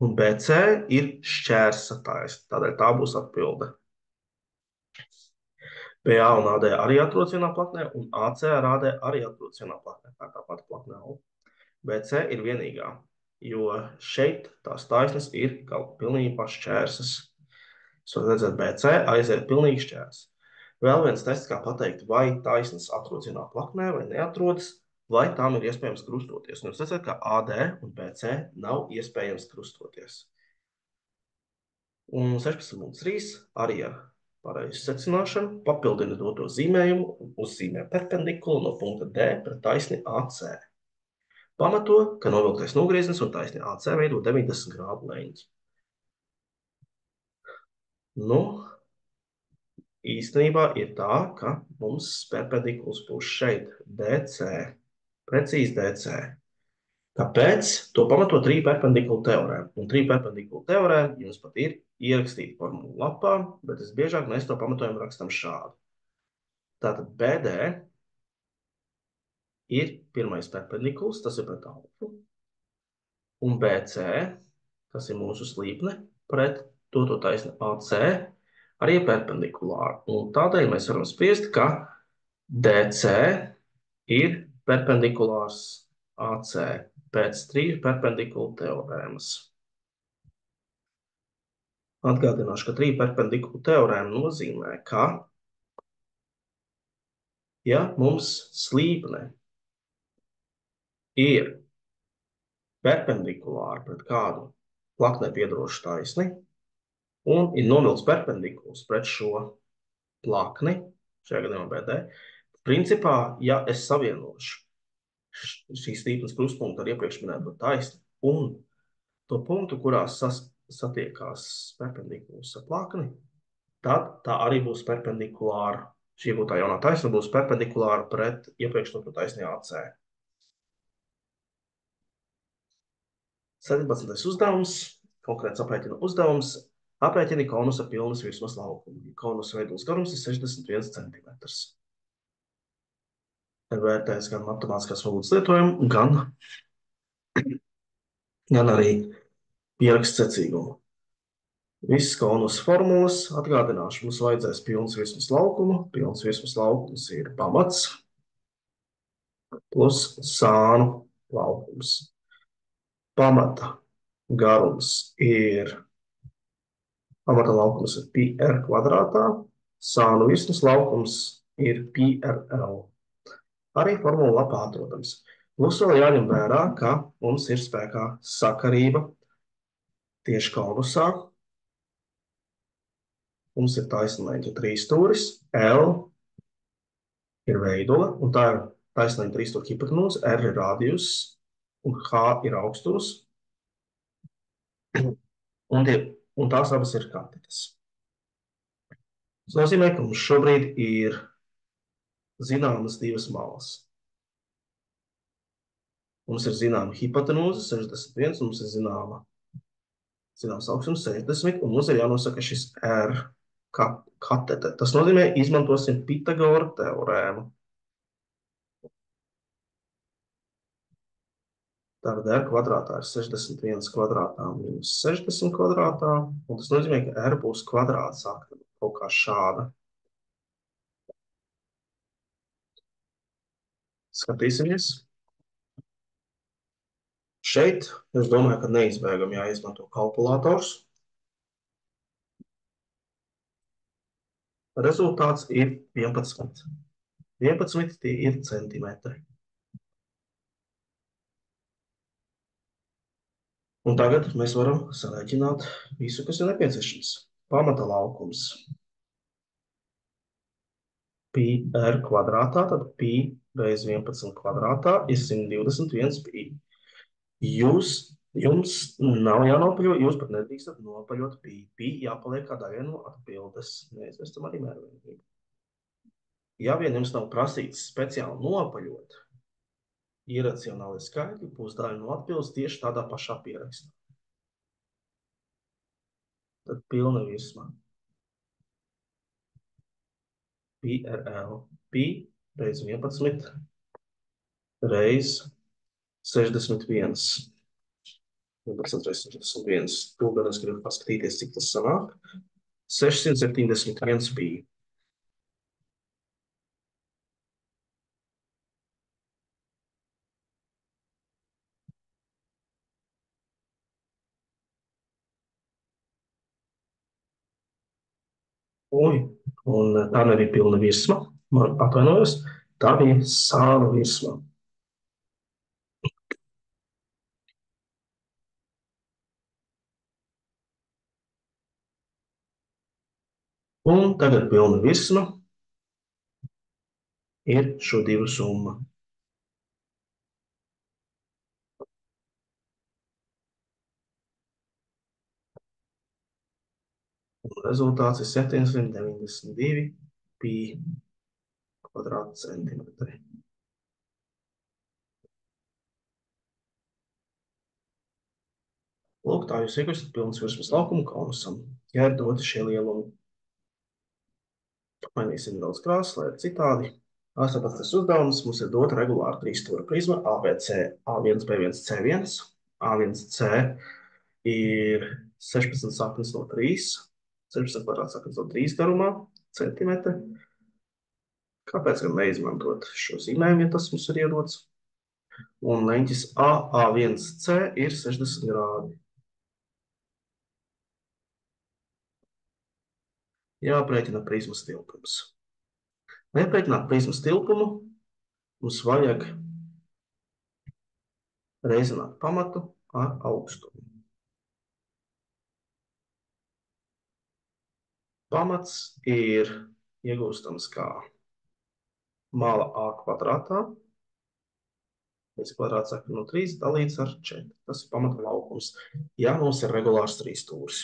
un BC ir šķērsa taisne, tādēļ tā būs atbilde. BA un AD arī atrodas vienā plaknē, un AC ar AD arī atrodas vienā plaknē. Tā kā pati plaknē nav. BC ir vienīgā, jo šeit tās taisnes ir pilnībā šķērsas. Jūs varat redzēt, BC aiziet pilnīgi šķērs. Vēl viens tests, kā pateikt, vai taisnes atrodas vienā plaknē vai neatrodas, vai tām ir iespējams krustoties. Un jūs redzat, ka AD un BC nav iespējams krustoties. Un 16,3 arī ar pareizu secināšanu papildina doto zīmējumu un uzzīmē perpendikulu no punkta D pret taisni AC. Pamato, ka novilktais nogrieznis un taisni AC veido 90 grādu leņķi. Īstenībā ir tā, ka mums perpendikuls būs šeit DC, precīzi DC. Kāpēc? To pamato 3 perpendikulu teorēma. Un 3 perpendikulu teorēma jums pat ir ierakstīta formulu lapā, bet visbiežāk mēs to pamatojumu rakstam šādu. Tātad BD ir pirmais perpendikuls, tas ir pret alfu, un BC, kas ir mūsu slīpne, pret doto taisni AC, arī perpendikulāri. Un tādēļ mēs varam spriest, ka DC ir perpendikulārs AC pēc triju perpendikulu teorēmas. Atgādināšu, ka triju perpendikulu teorēma nozīmē, ka, ja mums slīpne ir perpendikulāri pret kādu plaknē piedarošu taisni un ir novilkts perpendikuls pret šo plakni, šajā gadījumā BD, principā, ja es savienošu šīs slīpnes krustpunktu ar iepriekš minēto taisni un to punktu, kurā satiekās perpendikuls ar plakni, tad tā arī būs perpendikulāra. Šī iegūtā jaunā taisna būs perpendikulāra pret iepriekš to taisni AC. 17. uzdevums, konkrēts aprēķina uzdevums, aprēķini konusa pilnas virsmas laukumu. Konusa veidols garums ir 61 cm. Vērtēs gan matemātiskās valodas lietojumu, gan arī pieraksts secīgumu. Visas konusa formulas atgādināšu. Mums vajadzēs pilnas virsmas laukumu. Pilnas virsmas laukums ir pamats plus sānu laukums. Pamata garums ir pamata laukums ir pi r kvadrātā, sānu virsmas laukums ir pi r l. Arī formula lapā atrodams. Mums vēl jāņem vērā, ka mums ir spēkā sakarība tieši konusā. Mums ir taisnleņķa trīsstūris, L ir veidula, un tā ir taisnleņķa trīsstūra hipotenūze, R ir radius, un H ir augstums, un tās abas ir katetes. Tas nozīmē, ka mums šobrīd ir zināmas divas malas. Mums ir zināma hipotenūze 61, un mums ir zināms augstums 60, un mums ir jānosaka šis R katete. Tas nozīmē, izmantosim Pitagora teorēmu. Tātad R kvadrātā ir 61 kvadrātā minus 60 kvadrātā, un tas nozīmē, ka R būs kvadrāts kaut kā šāda. Skatīsimies. Šeit es domāju, ka neizbēgami jāizmanto kalkulators. Rezultāts ir 11. 11 tie ir centimetri. Un tagad mēs varam sarēķināt visu, kas ir nepieciešams. Pamata laukums. Pi r kvadrātā, tad pi reiz 11 kvadrātā ir 121 pi. Jums nav jānopaļo, jūs pat nedrīkstat nopaļot pi. Pi jāpaliek kā daļai no atbildes. Neaizmirstam arī mērvienību. Ja vien jums nav prasīts speciāli nopaļot, iracionāli skaitļi būs daļa no atbildes tieši tādā pašā pierakstā. Tad pilna virsma. Pi RL. Pi reiz 11 reiz 61. 11 reiz 61. To gan es gribu paskatīties, cik tas sanāk. 671 pi. Un tā nebija pilna virsma, man atvainojos, tā bija sānu virsma. Un tagad pilna virsma ir šo divu summa. Un rezultāts ir 792 pi kvadrātcentimetri. Lūk, tā jūs iegūstat pilnas virsmas laukumu konusam. Ja ir doti šie lielumi. Mainīsim daudz krāsas, lai ir citādi. 18. uzdevums mums ir dota regulāra trīsstūra prizma ABC A1, B1, C1, A1C ir 16 saknes no 3, 16 kvadrātsaknes no 3 garumā, centimetri. Kāpēc gan neizmantot šo zīmējumu, ja tas mums ir ierots? Un leņķis AA1C ir 60 grādi. Jāprēķina prizmas tilpums. Lai aprēķinātu prizmas tilpumu, mums vajag reizināt pamatu ar augstumu. Pamats ir iegūstams kā mala A kvadrātā, līdz kvadrātsakne no 3 dalīts ar 4. Tas ir pamata laukums. Ja mums ir regulārs trīsstūris.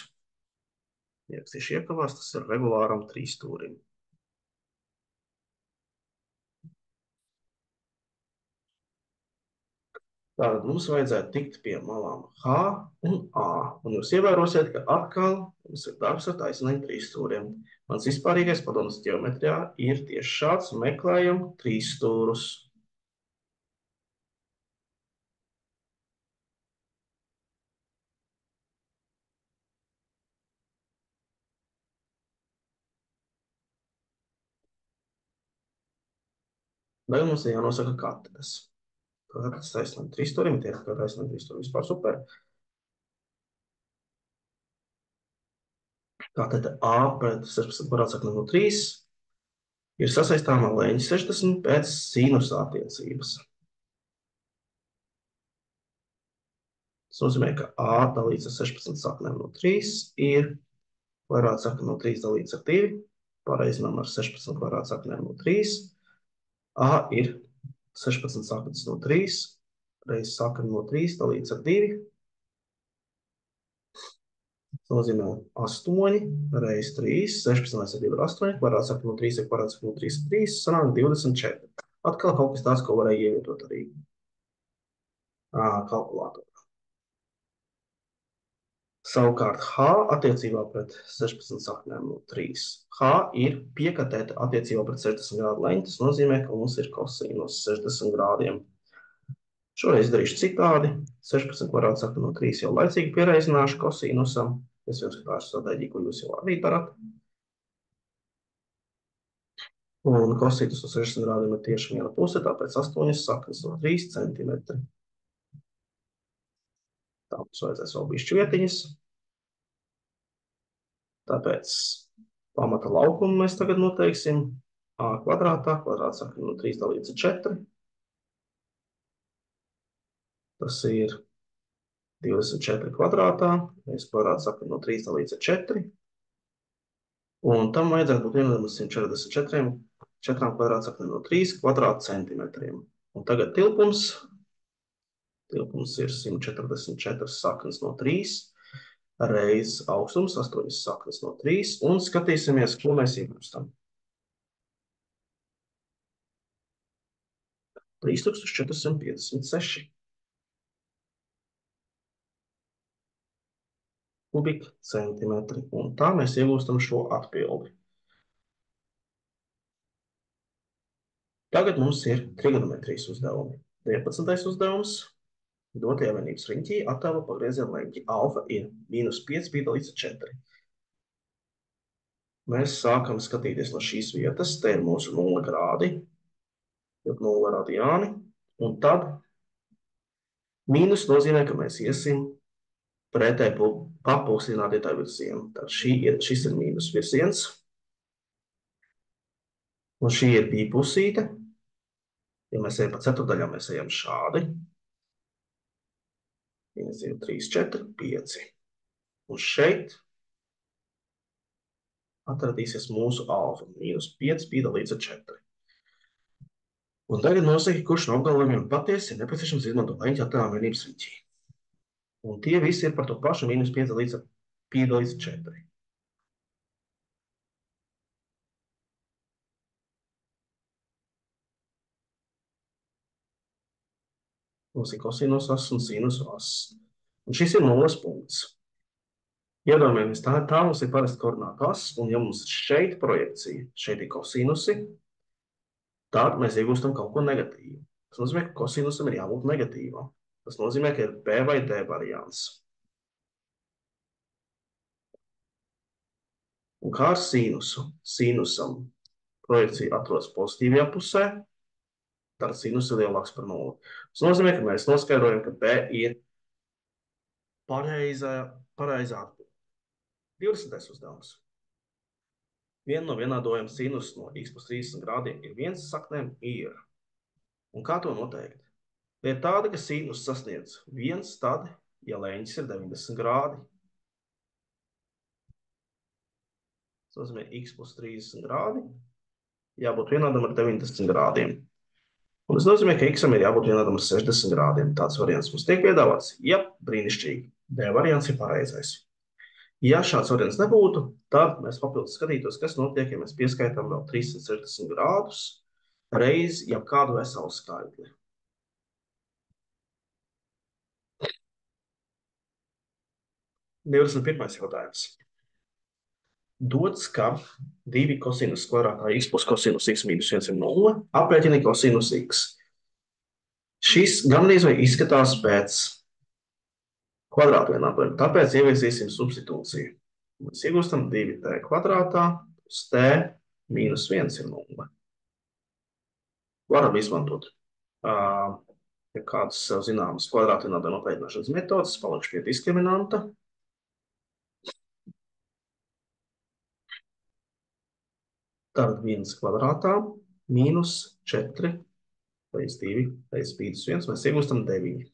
Ierakstīšu iekavās, tas ir regulāram trīsstūrim. Tātad mums vajadzētu tikt pie malām H un A. Un jūs ievērosiet, ka atkal mums ir darbs ar taisnīgiem trīsstūriem. Mans vispārīgais padoms ģeometrijā ir tieši šāds, un meklējam trīsstūrus. Tagad mums ir jānosaka katedras. Tātad taisnīgiem trīsstūrim, tie ir kā taisnīgiem trīsstūrim vispār super. Tātad A pret 16 kvadrātsakne no 3 ir sasaistāma leņķa 60 pēc sinus attiecības. Tas nozīmē, ka A dalīts ar 16 saknēm no 3 ir kvadrātsakne no 3 dalīts ar 2, pareizinām ar 16 kvadrātsaknēm no 3. A ir 16 saknes no 3, reiz sakne no 3 dalīts ar 2. Tas nozīmē 8 reiz 3, 16 reiz 2 ir 8, kvadrātsakne no 3 ir kvadrātsakne no 3 ir 3, sanāk 24. Atkal kaut kas tāds, ko varēja ievietot arī kalkulātorā. Savukārt H attiecībā pret 16 saknēm no 3. H ir piekatēta attiecībā pret 60 grādu leņķi. Tas nozīmē, ka mums ir kosinus 60 grādiem. Šoreiz darīšu citādi. 16 kvadrātsakne no 3 jau laicīgi pierēzināšu kosinusam. Es jau skatāšu stratēģiju, ko jūs jau arī darat. Un kosinus no 60 grādiem ir tieši viena puse, tāpēc 8 saknes no 3 centimetri. Tā mums vajadzēs vēl bišķi vietiņas. Tāpēc pamata laukumu mēs tagad noteiksim A kvadrātā, kvadrātsakne no 3 dalīts ar 4. Tas ir 24 kvadrātā, reiz kvadrātsakne no 3 dalīts ar 4. Un tam vajadzētu būt vienam 144 kvadrātsaknēm no 3 kvadrātcentimetriem. Un tagad tilpums ir 144 saknes no 3, reiz augstums 8 saknes no 3, un skatīsimies, ko mēs iegūstam. 3456 kubikcentimetri, un tā mēs iegūstam šo atbildi. Tagad mums ir trigonometrijas uzdevumi. 11. uzdevums. Dotajā vienības riņķī attēlo pagrieziena leņķi. Alfa ir -5 pi dalīts ar 4. Mēs sākam skatīties no šīs vietas. Te ir mūsu 0 grādi, 0 radiāni, un tad mīnus nozīmē, ka mēs iesim pretēji papulsinātītāju virzienu. Tad šis ir mīnus virziens, un šī ir bipusīte. Ja mēs ejam pa ceturdaļām, mēs ejam šādi. 1, 2, 3, 4, 5. Un šeit atradīsies mūsu alfa, -5 pi dalīts ar 4. Un tagad nosaki, kurš no apgalvojumiem patiesi ir nepieciešams izmantot leņķa attēlām vienības riņķī. Un tie visi ir par to pašu -5 dalīts ar pi dalīts ar 4. Mums ir kosinus ass un sinus ass. Un šis ir nulles punkts. Iedomājamies, tā mums ir parasti koordinātu ass, un ja mums šeit projekcija, šeit ir kosinusi, tad mēs iegūstam kaut ko negatīvu. Tas nozīmē, ka kosinusam ir jābūt negatīvam. Tas nozīmē, ka ir B vai D variants. Un kā ar sīnusu? Sīnusam projekcija atrodas pozitīvajā pusē, tad sinus ir lielāks par 0. Tas nozīmē, ka mēs noskaidrojam, ka B ir pareizā atbilde. 20. uzdevums. Viena no vienādojuma sinus no x plus 30 grādiem ir 1 saknēm ir. Un kā to noteikt? Lieta tāda, ka sinus sasniedz 1 tad, ja leņķis ir 90 grādi. Tas nozīmē x plus 30 grādi jābūt vienādam ar 90 grādiem. Un tas nozīmē, ka x-am ir jābūt vienādam ar 60 grādiem. Tāds variants mums tiek piedāvāts. Jā, brīnišķīgi. D variants ir pareizais. Ja šāds variants nebūtu, tad mēs papildus skatītos, kas notiek, ja mēs pieskaitām vēl 360 grādus reiz jau kādu veselu skaitli. Divdesmit pirmais jautājums. Dots, ka 2 kosinus kvadrātā x plus kosinus x mīnus 1 ir 0, aprēķini kosinus x. Šis gandrīz vai izskatās pēc kvadrātu vienādojuma, tāpēc ieviesīsim substitūciju. Mēs iegūstam 2t kvadrātā plus t mīnus 1 ir 0. Varam izmantot kādas sev zināmas kvadrātu vienādojuma aprēķināšanas metodas, palikšu pie diskriminanta. Tad 1 kvadrātā mīnus 4 reiz 2 reiz mīnus 1, mēs iegūstam 9.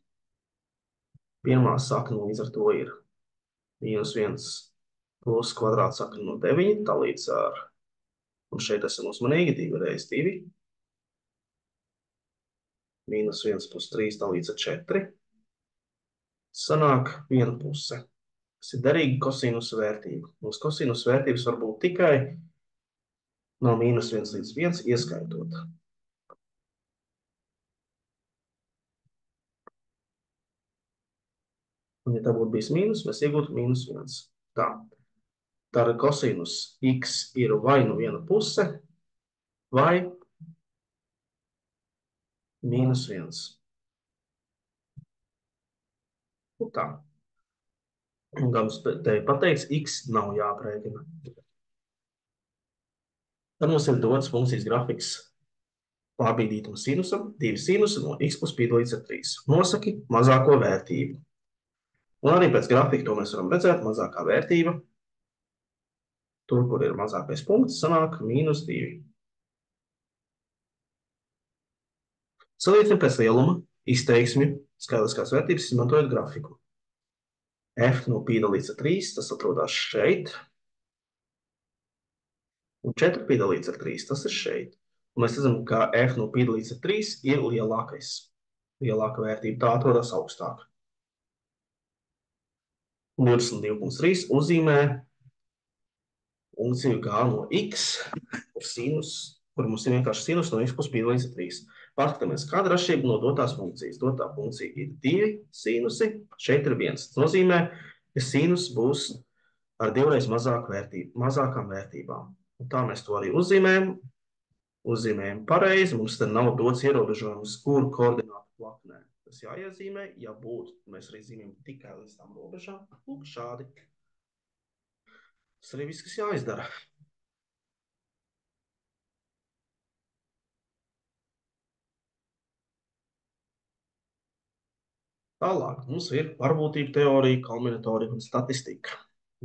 Pirmā sakne līdz ar to ir mīnus 1 plus kvadrāta sakne no 9, dalīts ar, un šeit esam uzmanīgi, 2 reiz 2, mīnus 1 plus 3 dalīts ar 4, sanāk 1 puse. Tas ir derīga kosinusa vērtība. Mums kosinusa vērtības var būt tikai no mīnus 1 līdz 1 ieskaitot. Un ja tā būtu bijis mīnus, mēs iegūtu mīnus 1. Tā. Tātad kosinus x ir vai nu viena puse, vai mīnus 1. Un tā. Un kā mums te pateiks, x nav jāprēķina. Tad mums ir dots funkcijas grafiks pārbīdītam sinusam, 2 sinusi no x plus piedalīts ar 3. Nosaki mazāko vērtību. Un arī pēc grafika to mēs varam redzēt, mazākā vērtība. Tur, kur ir mazākais punkts, sanāk mīnus 2. Salīdzinām pēc lieluma izteiksmi skaitliskās vērtības, izmantojot grafiku. F no piedalīts ar 3, tas atrodas šeit. Un 4 piedalīts ar 3, tas ir šeit. Un mēs redzam, ka F no piedalīts ar 3 ir lielākais. Lielāka vērtība, tā atrodas augstāk. 22,3 uzzīmē funkciju G no x, kur mums ir vienkārši sinus no x plus piedalīts ar 3. Paskatāmies, kāda ir atšķirība no dotās funkcijas. Dotā funkcija ir 2 sinusi, šeit ir 1. Tas nozīmē, ka sinus būs ar 2 reiz mazākām vērtībām. Un tā mēs to arī uzzīmējam. Uzzīmējam pareizi. Mums te nav dots ierobežojums, kuru koordinātu plaknē. Tas jāiezīmē, ja būtu. Mēs arī zīmējam tikai līdz tām robežām. Lūk, šādi. Tas arī viss, kas jāizdara. Tālāk mums ir varbūtību teorija, kombinatorika un statistika.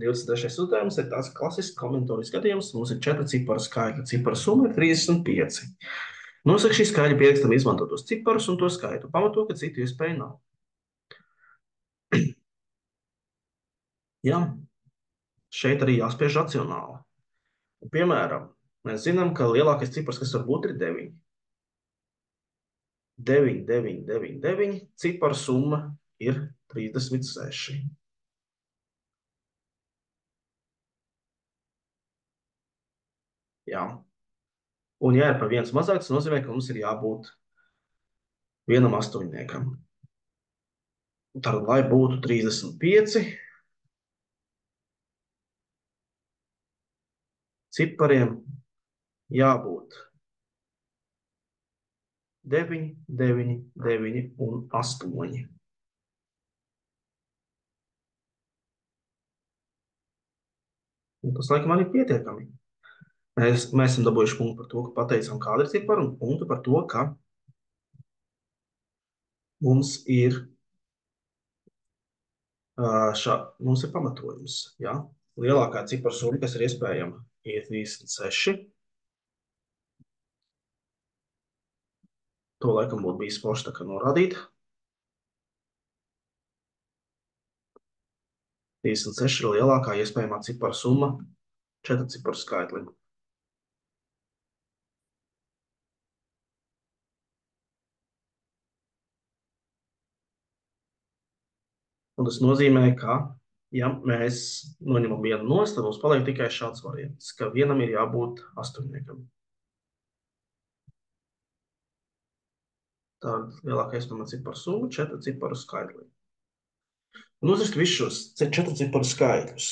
23. uzdevums ir tās klasisks kombinatorijas gadījums. Mums ir 4 ciparu skaitļi. Ciparu summa ir 35. Nosaka šī skaļa pierakstam izmantotos ciparus un to skaitu. Pamato, ka citu iespēju nav. Jā, šeit arī jāspiež racionāli. Piemēram, mēs zinām, ka lielākais cipars, kas var būt, ir 9. 9, 9, 9, 9. Ciparu summa ir 36. Jā. Un ja ir par 1 mazāk, tas nozīmē, ka mums ir jābūt vienam astoņniekam. Tad, lai būtu 35, cipariem jābūt 9, 9, 9 un 8. Un tas, laikam, arī pietiekami. Mēs esam dabūjuši punktu par to, ka pateicām, kāda ir cipara, un punktu par to, ka mums ir, mums ir pamatojums. Ja? Lielākā cipara summa, kas ir iespējama, ir 36. To laikam būtu bijis forši tā kā norādīt. 36 ir lielākā iespējamā cipara summa 4 ciparu skaitlim. Un tas nozīmē, ka, ja mēs noņemam vienu nost, tad mums paliek tikai šāds variants, ka vienam ir jābūt astoņniekam. Tā ir lielākā iespējamā cipara summa 4 ciparu skaitlim. Un uzrakst visus šos 4 ciparu skaitļus.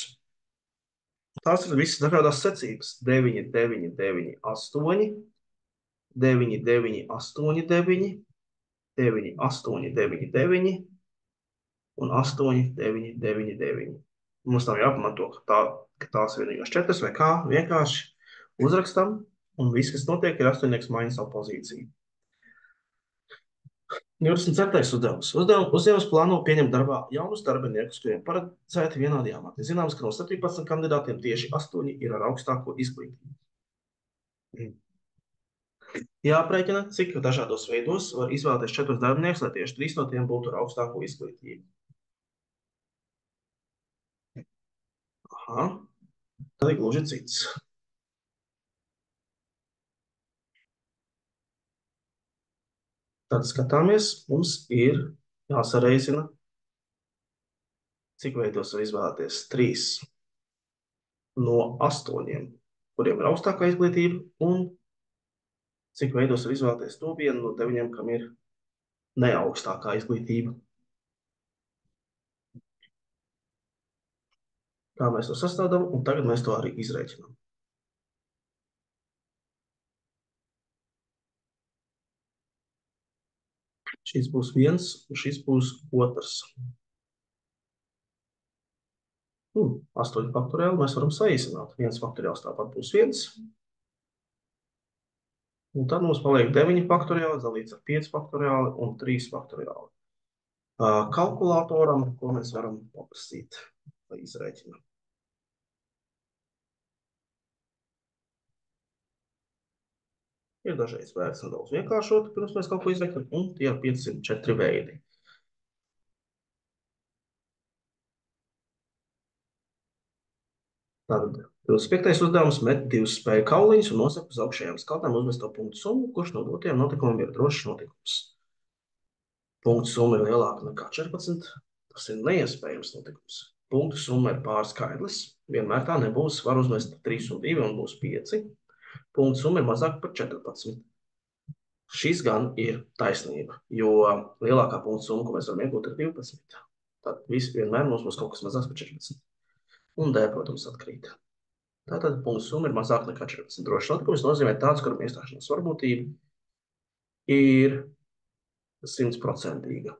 Tās ir visas dažādās secības. 9, 9, 9, 8, 9, 9, 8, 9, 9, 8, 9, 9 un 8, 9, 9, 9. Mums nav jāpamato, ka tās ir vienīgās 4 vai kā. Vienkārši uzrakstam, un viss, kas notiek, ir astoņnieks maina savu pozīciju. 24. uzdevums. Uzņēmums plāno pieņemt darbā jaunus darbiniekus, kuriem paredzēti vienādi amati. Zināms, ka no 17 kandidātiem tieši 8 ir ar augstāko izglītību. Jāaprēķina, cik dažādos veidos var izvēlēties 4 darbiniekus, lai tieši 3 no tiem būtu ar augstāko izglītību. Aha, tad ir gluži cits. Tad skatāmies, mums ir jāsareizina, cik veidos var izvēlēties 3 no 8, kuriem ir augstākā izglītība, un cik veidos var izvēlēties to vienu no 9, kam ir neaugstākā izglītība. Tā mēs to sastādām, un tagad mēs to arī izreikinām. Šis būs 1, un šis būs 2. 8 faktoriāli mēs varam saīsināt. 1 faktoriāls tāpat būs 1. Un tad mums paliek 9 faktoriāli dalīts ar 5 faktoriāli un 3 faktoriāli. Kalkulātoram, ko mēs varam paprasīt, lai izreikinām. Ir dažreiz vērts nedaudz vienkāršot, pirms mēs kaut ko izreikinām, un tie ir 504 veidi. Tātad 25. uzdevums met 2 spēju kauliņus un nosaka uz augšējām skaldām uzmesto punktu summu, kurš no dotajiem notikumiem ir drošs notikums. Punktu summa ir lielāka nekā 14. Tas ir neiespējams notikums. Punktu summa ir pārskaidrs. Vienmēr tā nebūs. Var uzmest 3 un 2 un būs 5. Punktu summa ir mazāka par 14. Šis gan ir taisnība, jo lielākā punktu summa, ko mēs varam iegūt, ir 12. Tad vienmēr mums būs kaut kas mazāks par 14. Un D, protams, atkrīt. Tātad punktu summa ir mazāka nekā 14. Drošs notikums nozīmē tāds, kuram iestāšanās varbūtība ir 100%.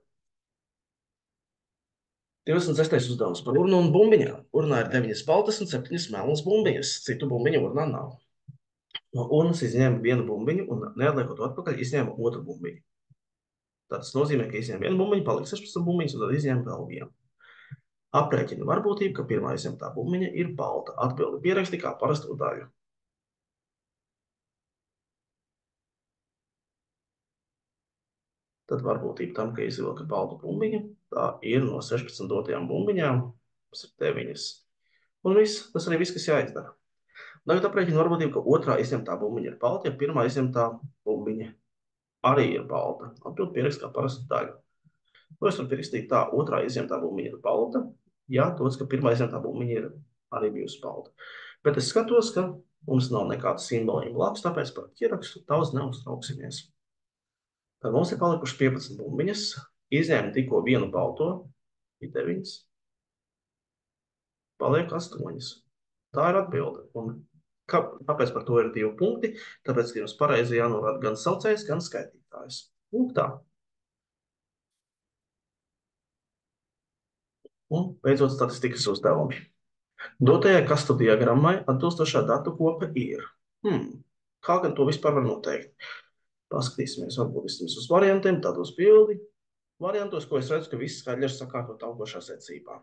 26. uzdevums par urnu un bumbiņām. Urnā ir 9 baltas un 7 melnas bumbiņas. Citu bumbiņu urnā nav. No urnas izņēma vienu bumbiņu un neatliekot atpakaļ izņēma otru bumbiņu. Tas nozīmē, ka izņēma vienu bumbiņu, palika 16 bumbiņas un tad izņēma vēl vienu. Aprēķina varbūtību, ka pirmā izņemtā bumbiņa ir balta. Atbildi pieraksti kā parasto daļu. Tad varbūtība tam, ka izvilka baltu bumbiņu, tā ir no 16 dotajām bumbiņām, tas ir 9. Un viss, tas arī viss, kas jāizdara. Tagad aprēķina varbūtību, ka otrā izņemtā bumbiņa ir balta, ja pirmā izņemtā bumbiņa arī ir balta. Atbildi pierakst kā parastu daļu. To es varu pierakstīt tā, otrā izņemtā bumbiņa ir balta, ja dots, ka pirmā izņemtā bumbiņa ir arī bijusi balta. Bet es skatos, ka mums nav nekāda simboliņa blakus, tāpēc par ierakstu daudz neuztrauksimies. Tad mums ir palikuši 15 bumbiņas, izņēma tikko vienu balto, ir 9, paliek 8. Tā ir atbilde. Un kāpēc par to ir 2 punkti? Tāpēc, ka jums pareizi jānorāda gan saucējs, gan skaitītājs. Un tā. Un beidzot statistikas uzdevumi. Dotajai kastu diagrammai atbilstošā datu kopa ir. Kā gan to vispār var noteikt? Paskatīsimies varbūt vismaz uz variantiem, tad uz bildi. Variantos, ko es redzu, ka visi skaļi ir sakārtot augošā secībā.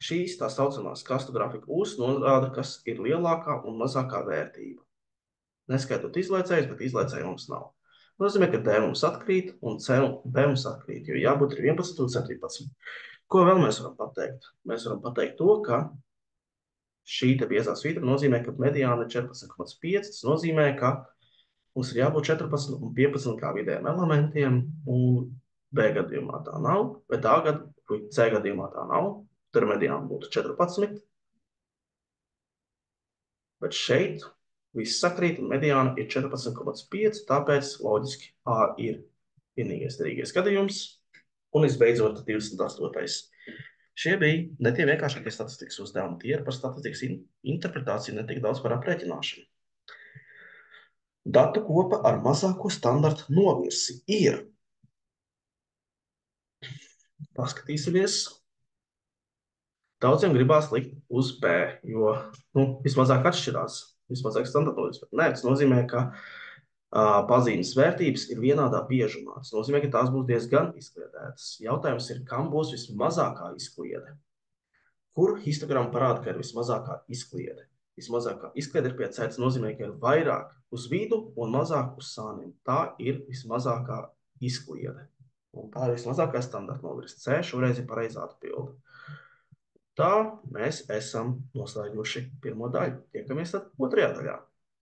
Šīs tā saucamās kastu grafika ūs norāda, kas ir lielākā un mazākā vērtība. Neskaitot izlaicējus, bet izlaicēju mums nav. Nozīmē, ka D mums atkrīt un C un B mums atkrīt, jo jābūt ir 11 un 17. Ko vēl mēs varam pateikt? Mēs varam pateikt to, ka šī te biezā svītra nozīmē, ka mediāna ir 14,5. Tas nozīmē, ka mums ir jābūt 14 un 15 kā vidējiem elementiem, un B gadījumā tā nav, bet C gadījumā tā nav. Tur mediāna būtu 14, bet šeit viss sakrīt un mediāna ir 14,5, tāpēc loģiski A ir vienīgais derīgais gadījums, un visbeidzot 28. Šie bija ne tie vienkāršākie statistikas uzdevumi, tie ir par statistikas interpretāciju, ne tik daudz par aprēķināšanu. Datu kopa ar mazāko standarta novirsi ir. Paskatīsimies. Daudziem gribās likt uz B, jo vismazāk atšķirās, vismazāk standarta novirsi. Nē, tas nozīmē, ka pazīmes vērtības ir vienādā biežumā. Tas nozīmē, ka tās būs diezgan izkliedētas. Jautājums ir, kam būs vismazākā izkliede? Kur histogramma parāda, ka ir vismazākā izkliede? Vismazākā izkliede ir pie C, tas nozīmē, ka ir vairāk uz vidu un mazāk uz sāniem. Tā ir vismazākā izkliede. Un tā ir vismazākā standarta novirsi. C šoreiz ir pareizā atbilde. Tā mēs esam noslēguši pirmo daļu. Tiekamies tad otrajā daļā.